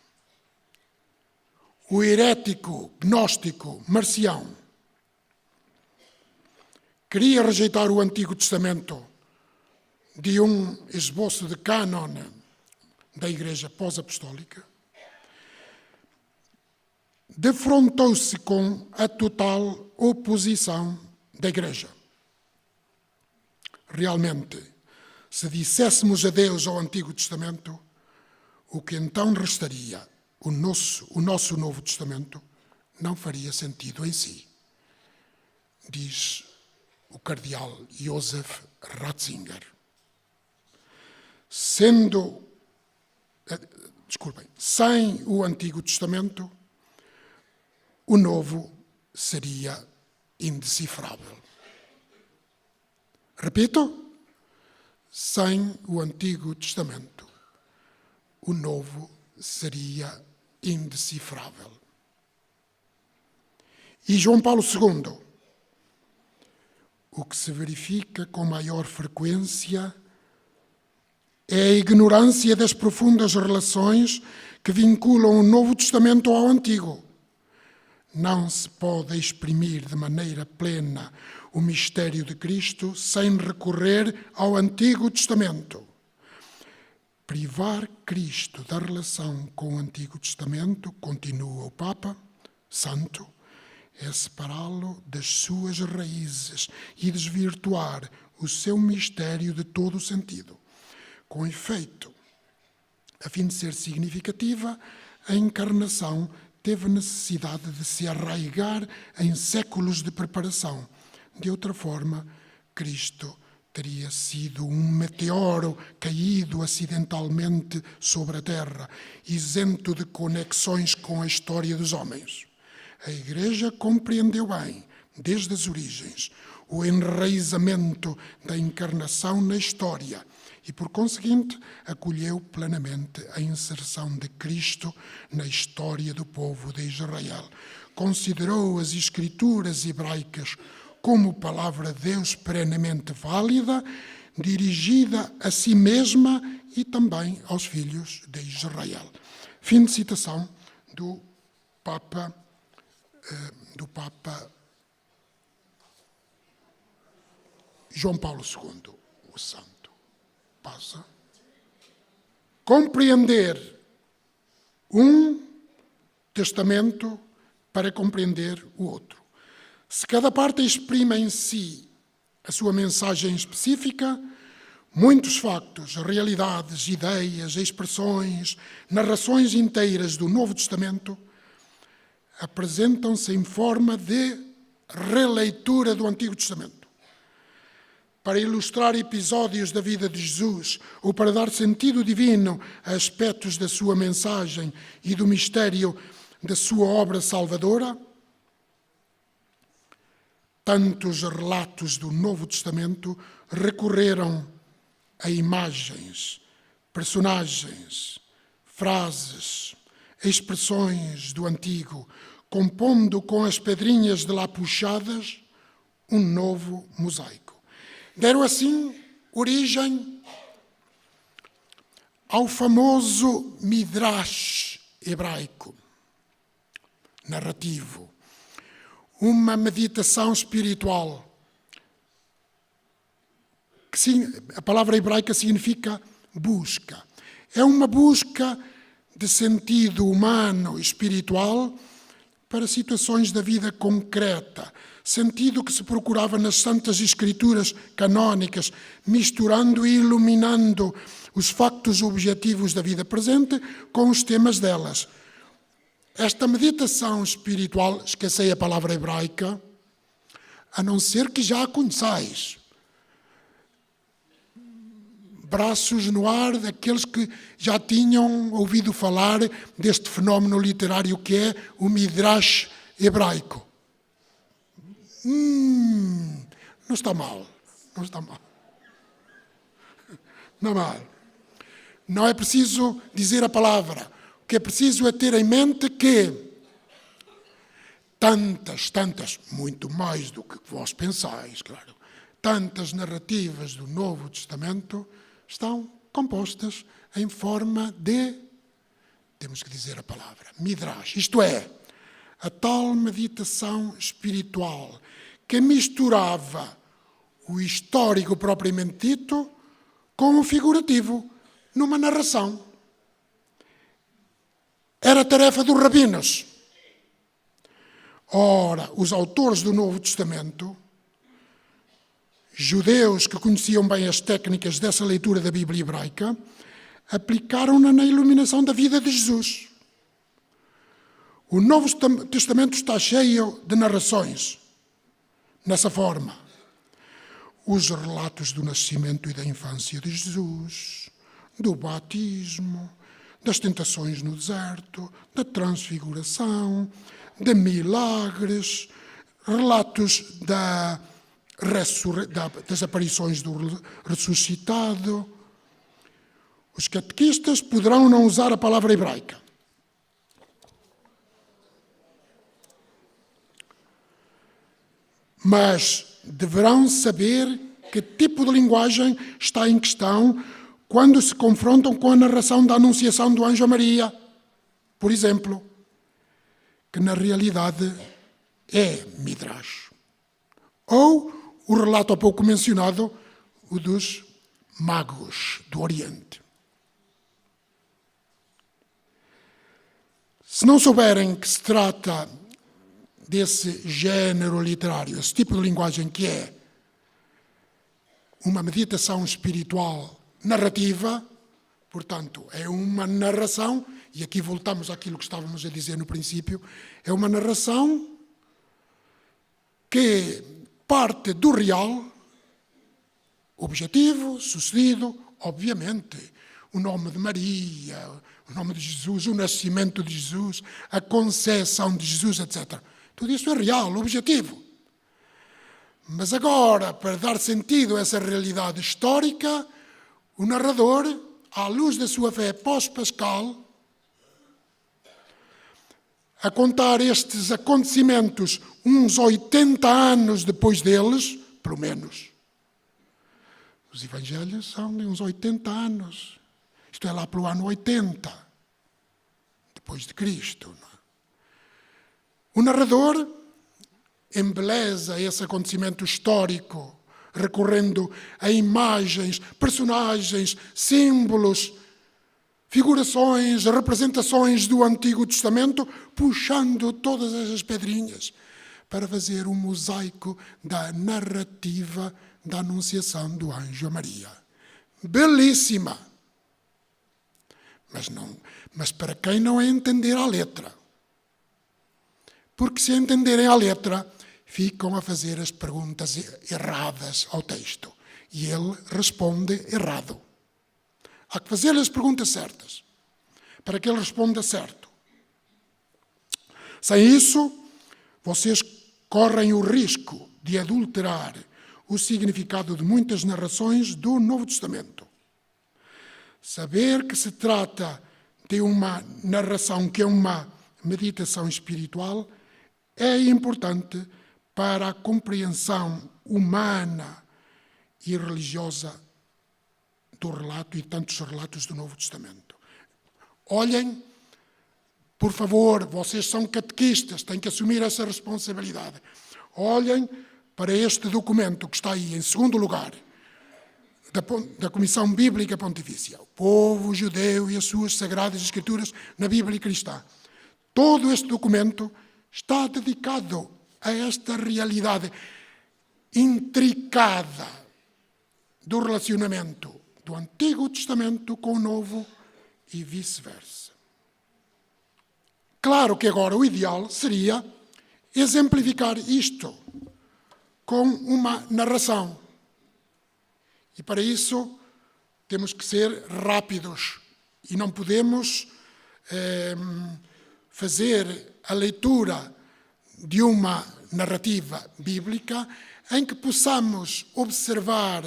o herético gnóstico Marcião queria rejeitar o Antigo Testamento de um esboço de cânon da Igreja pós-apostólica, defrontou-se com a total oposição da Igreja. Realmente, se disséssemos adeus ao Antigo Testamento, o que então restaria, o nosso Novo Testamento, não faria sentido em si, diz o cardeal Joseph Ratzinger. Sem o Antigo Testamento, o Novo seria indecifrável. Repito, sem o Antigo Testamento, o Novo seria indecifrável. E João Paulo II, o que se verifica com maior frequência é a ignorância das profundas relações que vinculam o Novo Testamento ao Antigo. Não se pode exprimir de maneira plena o mistério de Cristo sem recorrer ao Antigo Testamento. Privar Cristo da relação com o Antigo Testamento, continua o Papa Santo, é separá-lo das suas raízes e desvirtuar o seu mistério de todo o sentido. Com efeito, a fim de ser significativa, a encarnação teve necessidade de se arraigar em séculos de preparação. De outra forma, Cristo teria sido um meteoro caído acidentalmente sobre a Terra, isento de conexões com a história dos homens. A Igreja compreendeu bem, desde as origens, o enraizamento da encarnação na história e, por conseguinte, acolheu plenamente a inserção de Cristo na história do povo de Israel. Considerou as Escrituras hebraicas como palavra de Deus perenemente válida, dirigida a si mesma e também aos filhos de Israel. Fim de citação do Papa João Paulo II, o Santo. Passa. Compreender um testamento para compreender o outro. Se cada parte exprime em si a sua mensagem específica, muitos factos, realidades, ideias, expressões, narrações inteiras do Novo Testamento apresentam-se em forma de releitura do Antigo Testamento. Para ilustrar episódios da vida de Jesus ou para dar sentido divino a aspectos da sua mensagem e do mistério da sua obra salvadora, tantos relatos do Novo Testamento recorreram a imagens, personagens, frases, expressões do Antigo, compondo com as pedrinhas de lá puxadas um novo mosaico. Deram assim origem ao famoso Midrash hebraico, narrativo, uma meditação espiritual. A palavra hebraica significa busca. É uma busca de sentido humano e espiritual para situações da vida concreta, sentido que se procurava nas Santas Escrituras canónicas, misturando e iluminando os factos objetivos da vida presente com os temas delas. Esta meditação espiritual, esquecei a palavra hebraica, a não ser que já a conheçais. Braços no ar daqueles que já tinham ouvido falar deste fenómeno literário que é o Midrash hebraico. Não está mal, não está mal. Não é mal. Não é preciso dizer a palavra. O que é preciso é ter em mente que tantas, muito mais do que vós pensais, claro, tantas narrativas do Novo Testamento estão compostas em forma de, temos que dizer a palavra, Midrash, isto é, a tal meditação espiritual que misturava o histórico propriamente dito com o figurativo, numa narração. Era tarefa dos rabinos. Ora, os autores do Novo Testamento, judeus que conheciam bem as técnicas dessa leitura da Bíblia hebraica, aplicaram-na na iluminação da vida de Jesus. O Novo Testamento está cheio de narrações nessa forma. Os relatos do nascimento e da infância de Jesus, do batismo, das tentações no deserto, da transfiguração, de milagres, relatos das aparições do ressuscitado. Os catequistas poderão não usar a palavra hebraica. Mas deverão saber que tipo de linguagem está em questão quando se confrontam com a narração da anunciação do anjo a Maria, por exemplo, que na realidade é Midrash. Ou o relato há pouco mencionado, o dos magos do Oriente. Se não souberem que se trata desse género literário, esse tipo de linguagem que é uma meditação espiritual narrativa, portanto, é uma narração, e aqui voltamos àquilo que estávamos a dizer no princípio, é uma narração que parte do real, objetivo, sucedido, obviamente, o nome de Maria, o nome de Jesus, o nascimento de Jesus, a concepção de Jesus, etc. Tudo isso é real, objetivo. Mas agora, para dar sentido a essa realidade histórica, o narrador, à luz da sua fé pós-pascal, a contar estes acontecimentos uns 80 anos depois deles, pelo menos. Os evangelhos são de uns 80 anos. Isto é lá pelo ano 80, depois de Cristo. Não é? O narrador embeleza esse acontecimento histórico, recorrendo a imagens, personagens, símbolos, figurações, representações do Antigo Testamento, puxando todas essas pedrinhas para fazer um mosaico da narrativa da Anunciação do anjo a Maria. Belíssima! Mas para quem não entender a letra, porque se entenderem a letra, ficam a fazer as perguntas erradas ao texto. E ele responde errado. Há que fazer as perguntas certas, para que ele responda certo. Sem isso, vocês correm o risco de adulterar o significado de muitas narrações do Novo Testamento. Saber que se trata de uma narração que é uma meditação espiritual é importante para a compreensão humana e religiosa do relato e tantos relatos do Novo Testamento. Olhem, por favor, vocês são catequistas, têm que assumir essa responsabilidade. Olhem para este documento que está aí, em segundo lugar, da Comissão Bíblica Pontifícia, o povo judeu e as suas sagradas escrituras na Bíblia cristã. Todo este documento está dedicado a esta realidade intricada do relacionamento do Antigo Testamento com o Novo e vice-versa. Claro que agora o ideal seria exemplificar isto com uma narração. E para isso temos que ser rápidos e não podemos fazer a leitura de uma narrativa bíblica em que possamos observar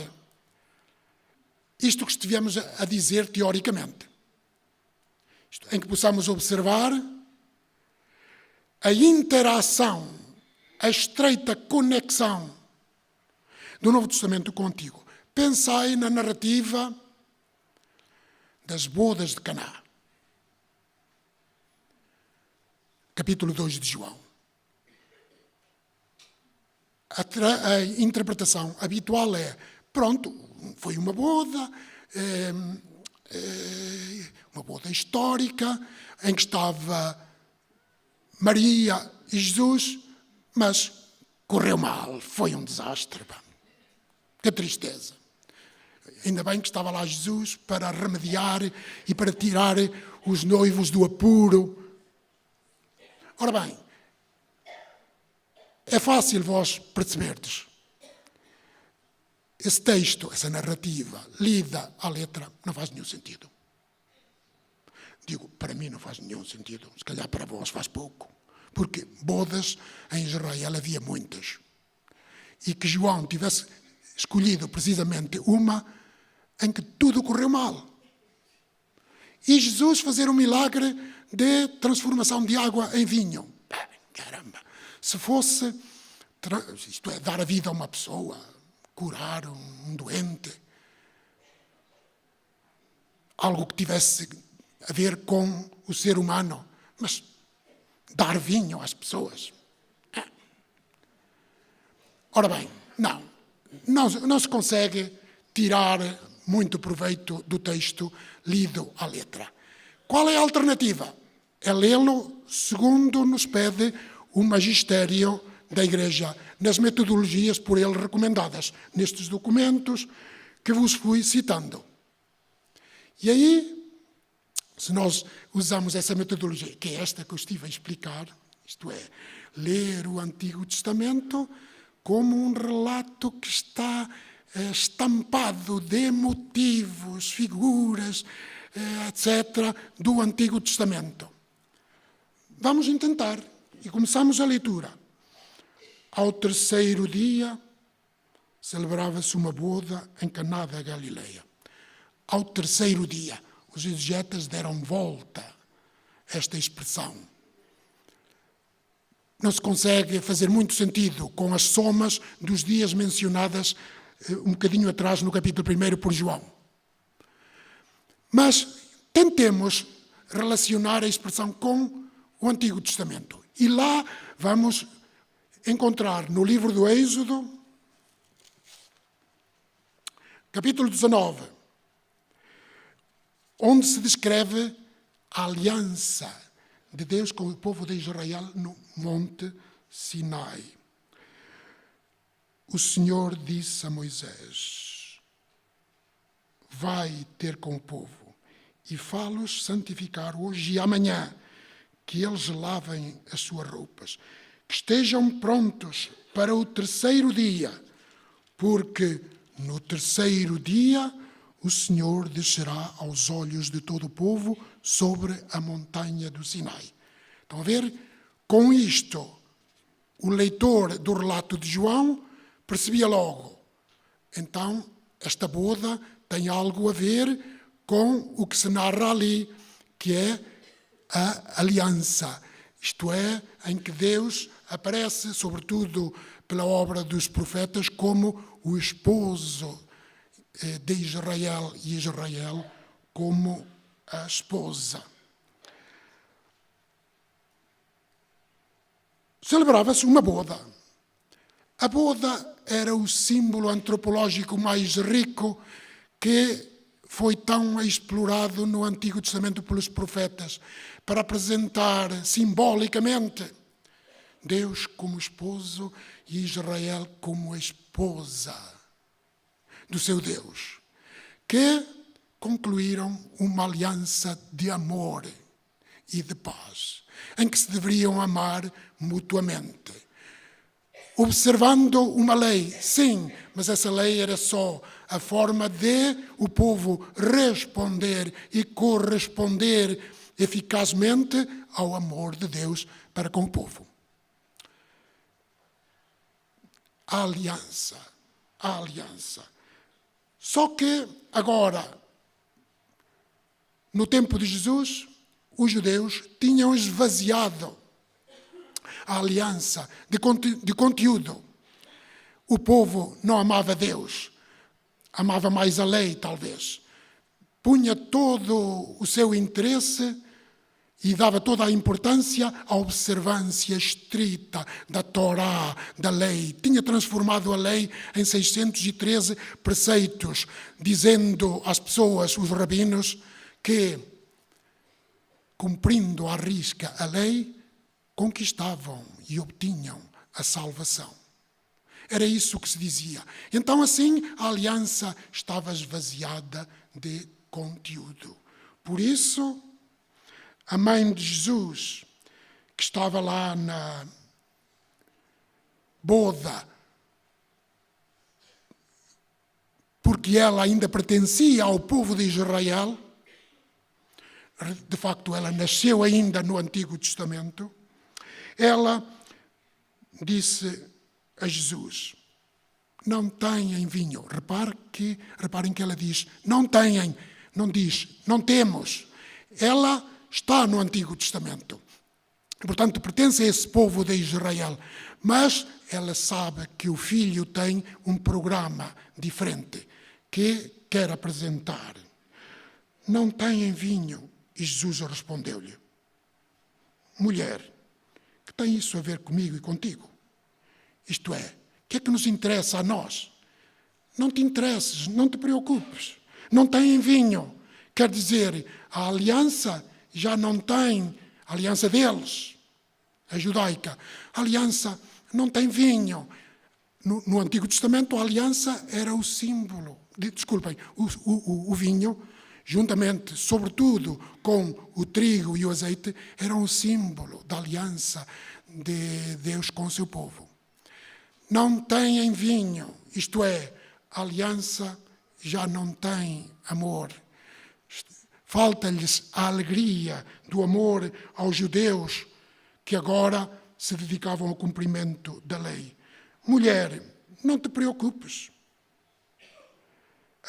isto que estivemos a dizer teoricamente. Em que possamos observar a interação, a estreita conexão do Novo Testamento com o Antigo. Pensai na narrativa das bodas de Caná. Capítulo 2 de João. A interpretação habitual é, pronto, foi uma boda histórica, em que estava Maria e Jesus, mas correu mal, foi um desastre. Que tristeza. Ainda bem que estava lá Jesus para remediar e para tirar os noivos do apuro. Ora bem, é fácil vós perceberdes. Esse texto, essa narrativa, lida à letra, não faz nenhum sentido. Digo, para mim não faz nenhum sentido. Se calhar para vós faz pouco. Porque bodas em Israel havia muitas. E que João tivesse escolhido precisamente uma em que tudo correu mal. E Jesus fazer um milagre de transformação de água em vinho. Caramba! Se fosse, isto é, dar a vida a uma pessoa, curar um doente, algo que tivesse a ver com o ser humano, mas dar vinho às pessoas. Ora bem, não se consegue tirar muito proveito do texto lido à letra. Qual é a alternativa? É lê-lo segundo nos pede o magistério da Igreja, nas metodologias por ele recomendadas, nestes documentos que vos fui citando. E aí, se nós usamos essa metodologia, que é esta que eu estive a explicar, isto é, ler o Antigo Testamento como um relato que está estampado de motivos, figuras, etc., do Antigo Testamento. Vamos tentar, e começamos a leitura. Ao terceiro dia, celebrava-se uma boda em Caná da Galileia. Ao terceiro dia, os exegetas deram volta a esta expressão. Não se consegue fazer muito sentido com as somas dos dias mencionadas um bocadinho atrás no capítulo 1 por João. Mas tentemos relacionar a expressão com o Antigo Testamento. E lá vamos encontrar no livro do Êxodo, capítulo 19, onde se descreve a aliança de Deus com o povo de Israel no Monte Sinai. O Senhor disse a Moisés: vai ter com o povo e fá-los santificar hoje e amanhã, que eles lavem as suas roupas, que estejam prontos para o terceiro dia, porque no terceiro dia o Senhor descerá aos olhos de todo o povo sobre a montanha do Sinai. Estão a ver? Com isto, o leitor do relato de João percebia logo. Então, esta boda tem algo a ver com o que se narra ali, que é a aliança. Isto é, em que Deus aparece, sobretudo pela obra dos profetas, como o esposo de Israel e Israel como a esposa. Celebrava-se uma boda. A boda era o símbolo antropológico mais rico que foi tão explorado no Antigo Testamento pelos profetas, para apresentar simbolicamente Deus como esposo e Israel como esposa do seu Deus, que concluíram uma aliança de amor e de paz, em que se deveriam amar mutuamente. Observando uma lei, sim, mas essa lei era só a forma de o povo responder e corresponder eficazmente ao amor de Deus para com o povo. A aliança. Só que agora, no tempo de Jesus, os judeus tinham esvaziado a aliança de conteúdo. O povo não amava Deus, amava mais a lei, talvez. Punha todo o seu interesse e dava toda a importância à observância estrita da Torá, da lei. Tinha transformado a lei em 613 preceitos, dizendo às pessoas, os rabinos, que, cumprindo à risca a lei, conquistavam e obtinham a salvação. Era isso que se dizia. Então, assim, a aliança estava esvaziada de conteúdo. Por isso, a mãe de Jesus, que estava lá na boda, porque ela ainda pertencia ao povo de Israel, de facto ela nasceu ainda no Antigo Testamento, ela disse a Jesus: não tenham vinho. Reparem que ela diz, não tenham, não diz, não temos. Ela está no Antigo Testamento. Portanto, pertence a esse povo de Israel. Mas ela sabe que o filho tem um programa diferente que quer apresentar. Não tenham vinho. E Jesus respondeu-lhe: mulher, que tem isso a ver comigo e contigo? Isto é, o que é que nos interessa a nós? Não te interesses, não te preocupes. Não têm vinho. Quer dizer, a aliança já não tem, a aliança deles, a judaica, a aliança não tem vinho. No Antigo Testamento, a aliança era o símbolo, o vinho, juntamente, sobretudo, com o trigo e o azeite, eram o símbolo da aliança de Deus com o seu povo. Não têm vinho, isto é, a aliança já não tem amor. Falta-lhes a alegria do amor aos judeus que agora se dedicavam ao cumprimento da lei. Mulher, não te preocupes.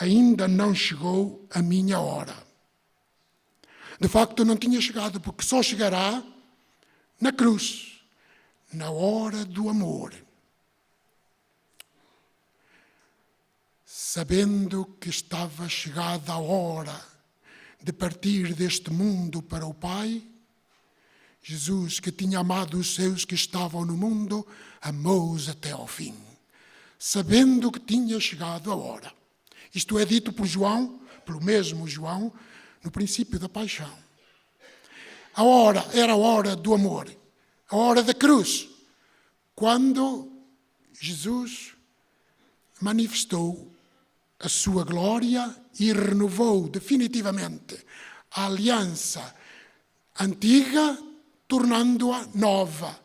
Ainda não chegou a minha hora. De facto, não tinha chegado, porque só chegará na cruz, na hora do amor. Sabendo que estava chegada a hora de partir deste mundo para o Pai, Jesus, que tinha amado os seus que estavam no mundo, amou-os até ao fim, sabendo que tinha chegado a hora. Isto é dito por João, pelo mesmo João, no princípio da paixão. Era a hora do amor, a hora da cruz, quando Jesus manifestou a sua glória e renovou definitivamente a aliança antiga, tornando-a nova.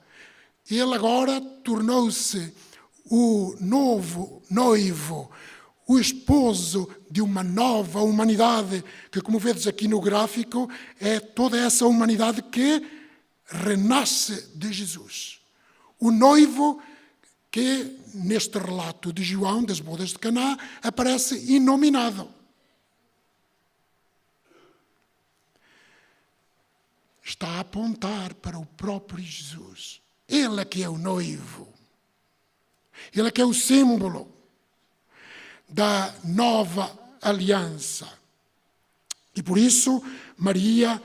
Ele agora tornou-se o novo noivo, o esposo de uma nova humanidade, que, como vedes aqui no gráfico, é toda essa humanidade que renasce de Jesus. O noivo que, neste relato de João, das bodas de Caná, aparece inominado. Está a apontar para o próprio Jesus. Ele é que é o noivo. Ele é que é o símbolo da nova aliança. E por isso, Maria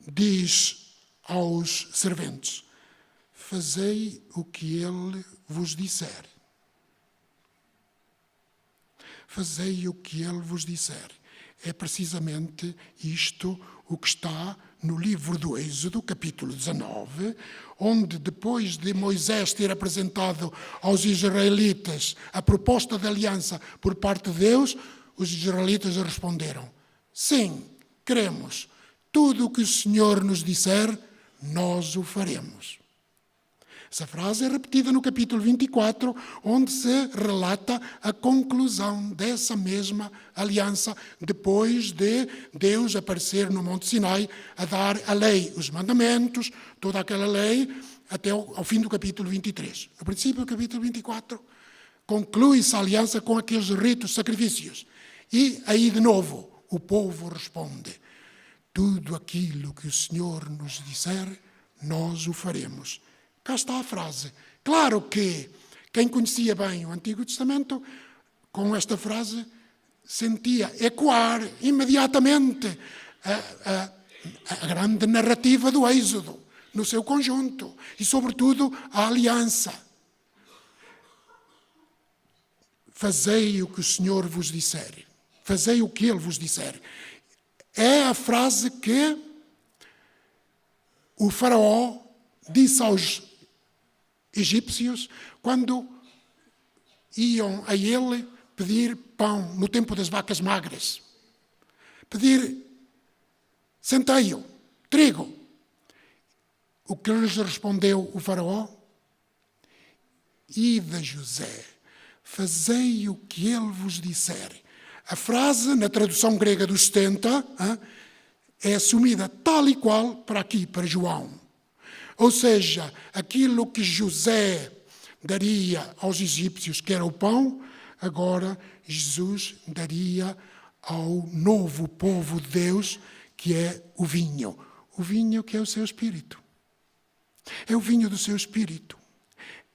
diz aos serventes: fazei o que ele vos disser. Fazei o que ele vos disser. É precisamente isto o que está no livro do Êxodo, capítulo 19, onde, depois de Moisés ter apresentado aos israelitas a proposta de aliança por parte de Deus, os israelitas responderam: sim, queremos. Tudo o que o Senhor nos disser, nós o faremos. Essa frase é repetida no capítulo 24, onde se relata a conclusão dessa mesma aliança, depois de Deus aparecer no Monte Sinai a dar a lei, os mandamentos, toda aquela lei, até ao fim do capítulo 23. No princípio do capítulo 24, conclui-se a aliança com aqueles ritos, sacrifícios. E aí, de novo, o povo responde: tudo aquilo que o Senhor nos disser, nós o faremos. Cá está a frase. Claro que quem conhecia bem o Antigo Testamento, com esta frase, sentia ecoar imediatamente a grande narrativa do Êxodo, no seu conjunto, e sobretudo a aliança. Fazei o que o Senhor vos disser. Fazei o que Ele vos disser. É a frase que o faraó disse aos egípcios quando iam a ele pedir pão no tempo das vacas magras. Pedir centeio, trigo. O que lhes respondeu o faraó? Ide, José, fazei o que ele vos disser. A frase, na tradução grega dos 70, é assumida tal e qual para aqui, para João. Ou seja, aquilo que José daria aos egípcios, que era o pão, agora Jesus daria ao novo povo de Deus, que é o vinho. O vinho que é o seu espírito. É o vinho do seu espírito.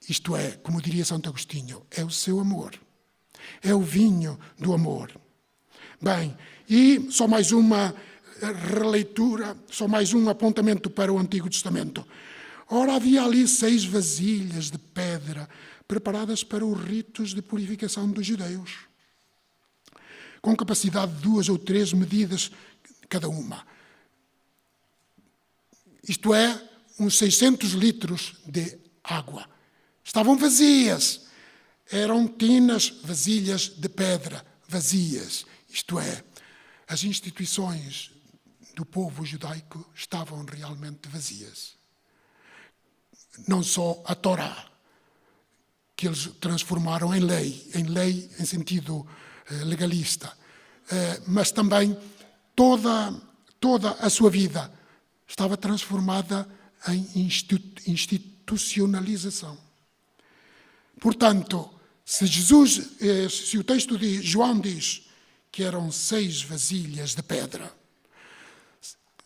Isto é, como diria Santo Agostinho, é o seu amor. É o vinho do amor. Bem, e só mais uma releitura, só mais um apontamento para o Antigo Testamento. Ora, havia ali 6 vasilhas de pedra preparadas para os ritos de purificação dos judeus, com capacidade de 2 ou 3 medidas cada uma. Isto é, uns 600 litros de água. Estavam vazias. Eram tinas, vasilhas de pedra, vazias. Isto é, as instituições do povo judaico estavam realmente vazias. Não só a Torá, que eles transformaram em lei em sentido legalista, mas também toda a sua vida estava transformada em institucionalização. Portanto, se o texto de João diz que eram 6 vasilhas de pedra,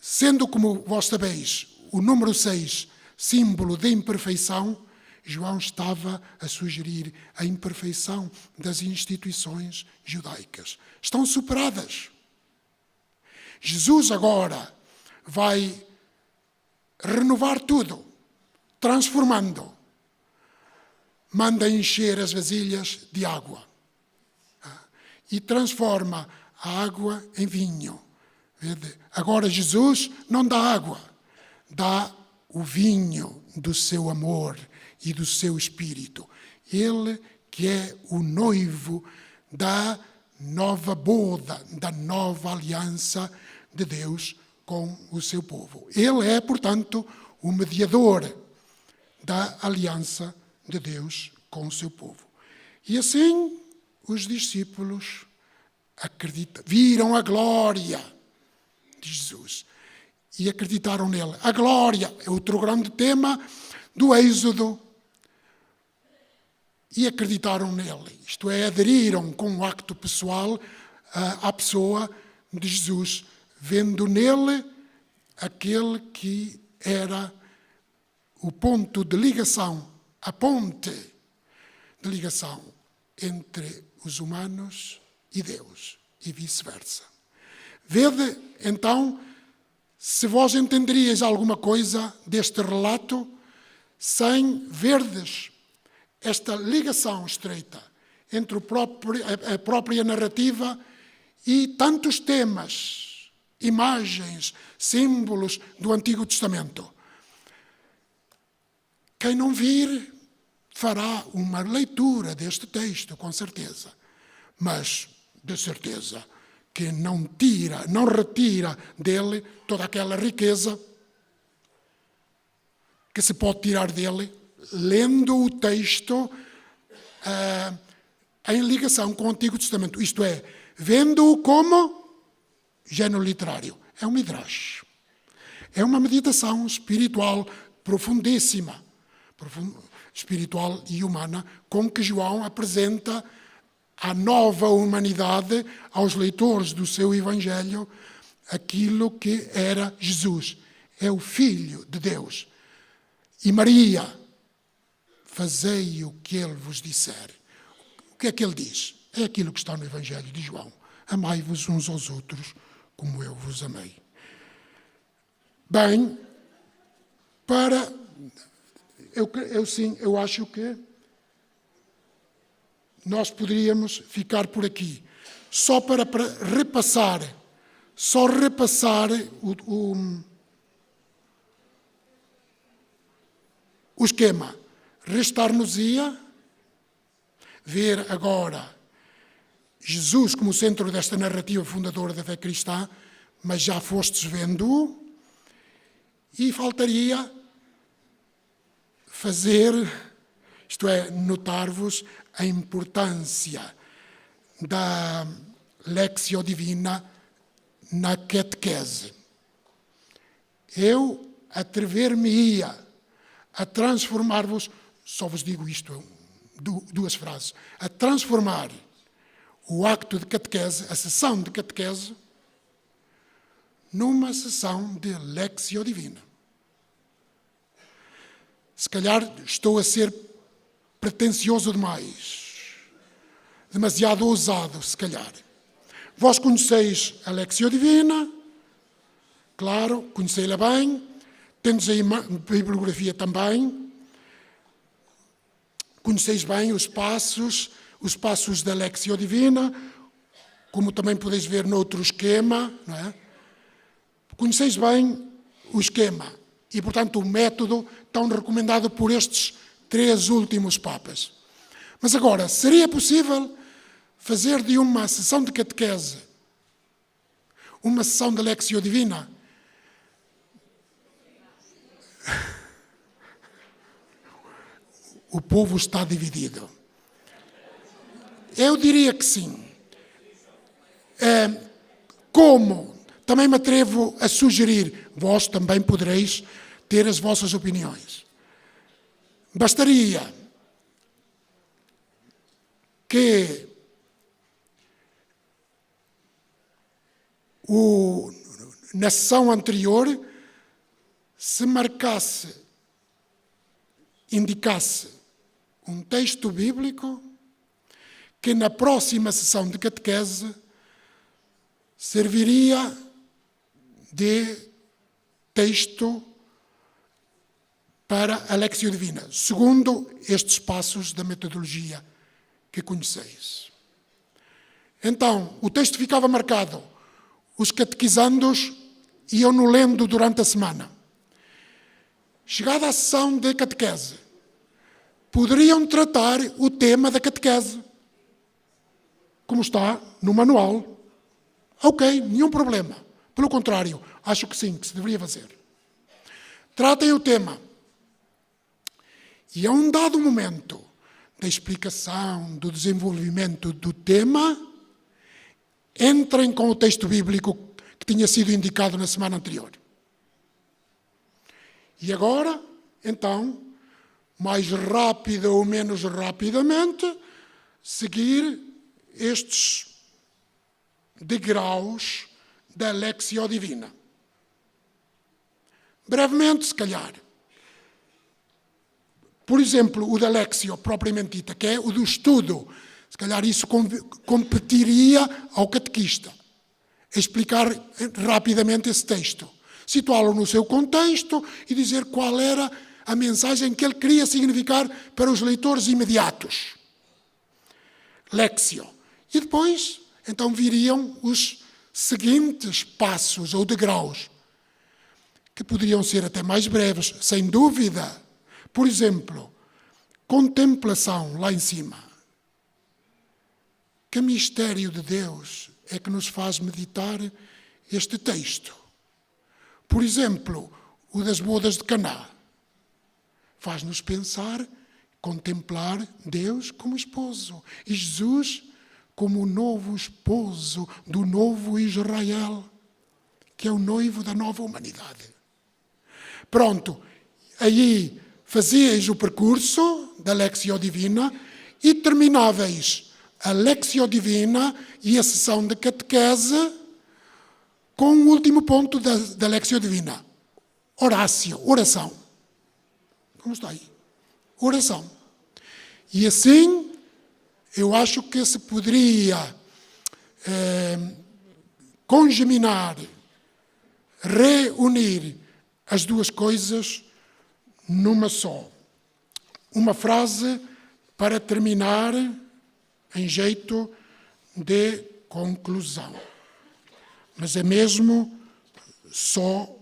sendo, como vós sabeis, o número 6 símbolo de imperfeição, João estava a sugerir a imperfeição das instituições judaicas. Estão superadas. Jesus agora vai renovar tudo, transformando. Manda encher as vasilhas de água e transforma a água em vinho. Vede? Agora Jesus não dá água, dá o vinho do seu amor e do seu espírito. Ele que é o noivo da nova boda, da nova aliança de Deus com o seu povo. Ele é, portanto, o mediador da aliança de Deus com o seu povo. E assim os discípulos viram a glória de Jesus e acreditaram nele. A glória é outro grande tema do Êxodo. E acreditaram nele, isto é, aderiram com um acto pessoal à pessoa de Jesus, vendo nele aquele que era o ponto de ligação, a ponte de ligação entre os humanos e Deus, e vice-versa. Vede, então, se vós entenderíeis alguma coisa deste relato, sem verdes esta ligação estreita entre a própria narrativa e tantos temas, imagens, símbolos do Antigo Testamento. Quem não vir fará uma leitura deste texto, com certeza, mas de certeza que não retira dele toda aquela riqueza que se pode tirar dele lendo o texto em ligação com o Antigo Testamento. Isto é, vendo-o como género literário. É um midrash. É uma meditação espiritual profundíssima, espiritual e humana, com que João apresenta à nova humanidade, aos leitores do seu Evangelho, aquilo que era Jesus. É o Filho de Deus. E Maria, fazei o que ele vos disser. O que é que ele diz? É aquilo que está no Evangelho de João. Amai-vos uns aos outros como eu vos amei. Bem, eu acho que nós poderíamos ficar por aqui. Só para repassar o esquema. Restar-nos-ia ver agora Jesus como centro desta narrativa fundadora da fé cristã, mas já fostes vendo-o, e faltaria fazer, isto é, notar-vos a importância da Lectio Divina na catequese. Eu atrever-me-ia a transformar-vos, só vos digo isto, duas frases, a transformar o acto de catequese, a sessão de catequese, numa sessão de Lectio Divina. Se calhar estou a ser pretencioso demais, demasiado ousado, se calhar. Vós conheceis a Lectio Divina, claro, conhecei-la bem, tendes a bibliografia também, conheceis bem os passos da Lectio Divina, como também podeis ver noutro esquema, não é? Conheceis bem o esquema e, portanto, o método tão recomendado por estes 3 últimos papas. Mas agora, seria possível fazer de uma sessão de catequese uma sessão de Lectio Divina? O povo está dividido. Eu diria que sim. Como? Também me atrevo a sugerir, vós também podereis ter as vossas opiniões. Bastaria que na sessão anterior se indicasse um texto bíblico que na próxima sessão de catequese serviria de texto para a Lectio Divina, segundo estes passos da metodologia que conheceis. Então, o texto ficava marcado, os catequizandos iam-no lendo durante a semana. Chegada a sessão de catequese, poderiam tratar o tema da catequese, como está no manual. Ok, nenhum problema. Pelo contrário, acho que sim, que se deveria fazer. Tratem o tema. E a um dado momento da explicação, do desenvolvimento do tema, entrem com o texto bíblico que tinha sido indicado na semana anterior. E agora, então, mais rápida ou menos rapidamente, seguir estes degraus da Lectio Divina. Brevemente, se calhar. Por exemplo, o da Lectio, propriamente dita, que é o do estudo. Se calhar isso competiria ao catequista. Explicar rapidamente esse texto. Situá-lo no seu contexto e dizer qual era a mensagem que ele queria significar para os leitores imediatos. Lectio. E depois, então, viriam os seguintes passos ou degraus, que poderiam ser até mais breves, sem dúvida. Por exemplo, contemplação lá em cima. Que mistério de Deus é que nos faz meditar este texto? Por exemplo, o das bodas de Caná. Faz-nos pensar, contemplar Deus como esposo e Jesus como o novo esposo do novo Israel, que é o noivo da nova humanidade. Pronto, aí fazíeis o percurso da Lectio Divina e termináveis a Lectio Divina e a sessão de catequese com o último ponto da Lectio Divina. Horácio, oração. Como está aí? Oração. E assim, eu acho que se poderia congeminar, reunir as duas coisas numa só. Uma frase para terminar em jeito de conclusão. Mas é mesmo só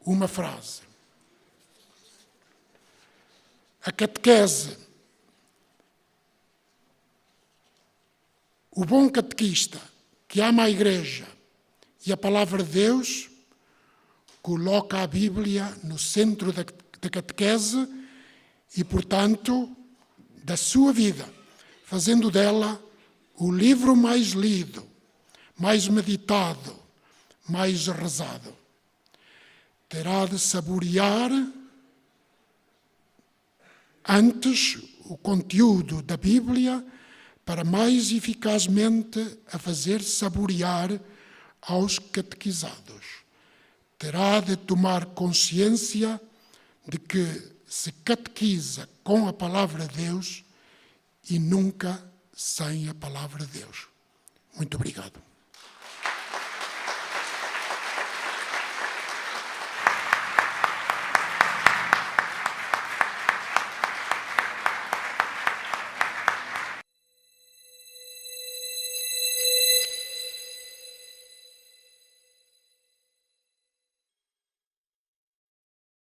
uma frase. A catequese. O bom catequista que ama a Igreja e a palavra de Deus coloca a Bíblia no centro da catequese e, portanto, da sua vida, fazendo dela o livro mais lido, mais meditado, mais rezado. Terá de saborear antes o conteúdo da Bíblia para mais eficazmente a fazer saborear aos catequizados. Terá de tomar consciência de que se catequiza com a palavra de Deus e nunca sem a palavra de Deus. Muito obrigado.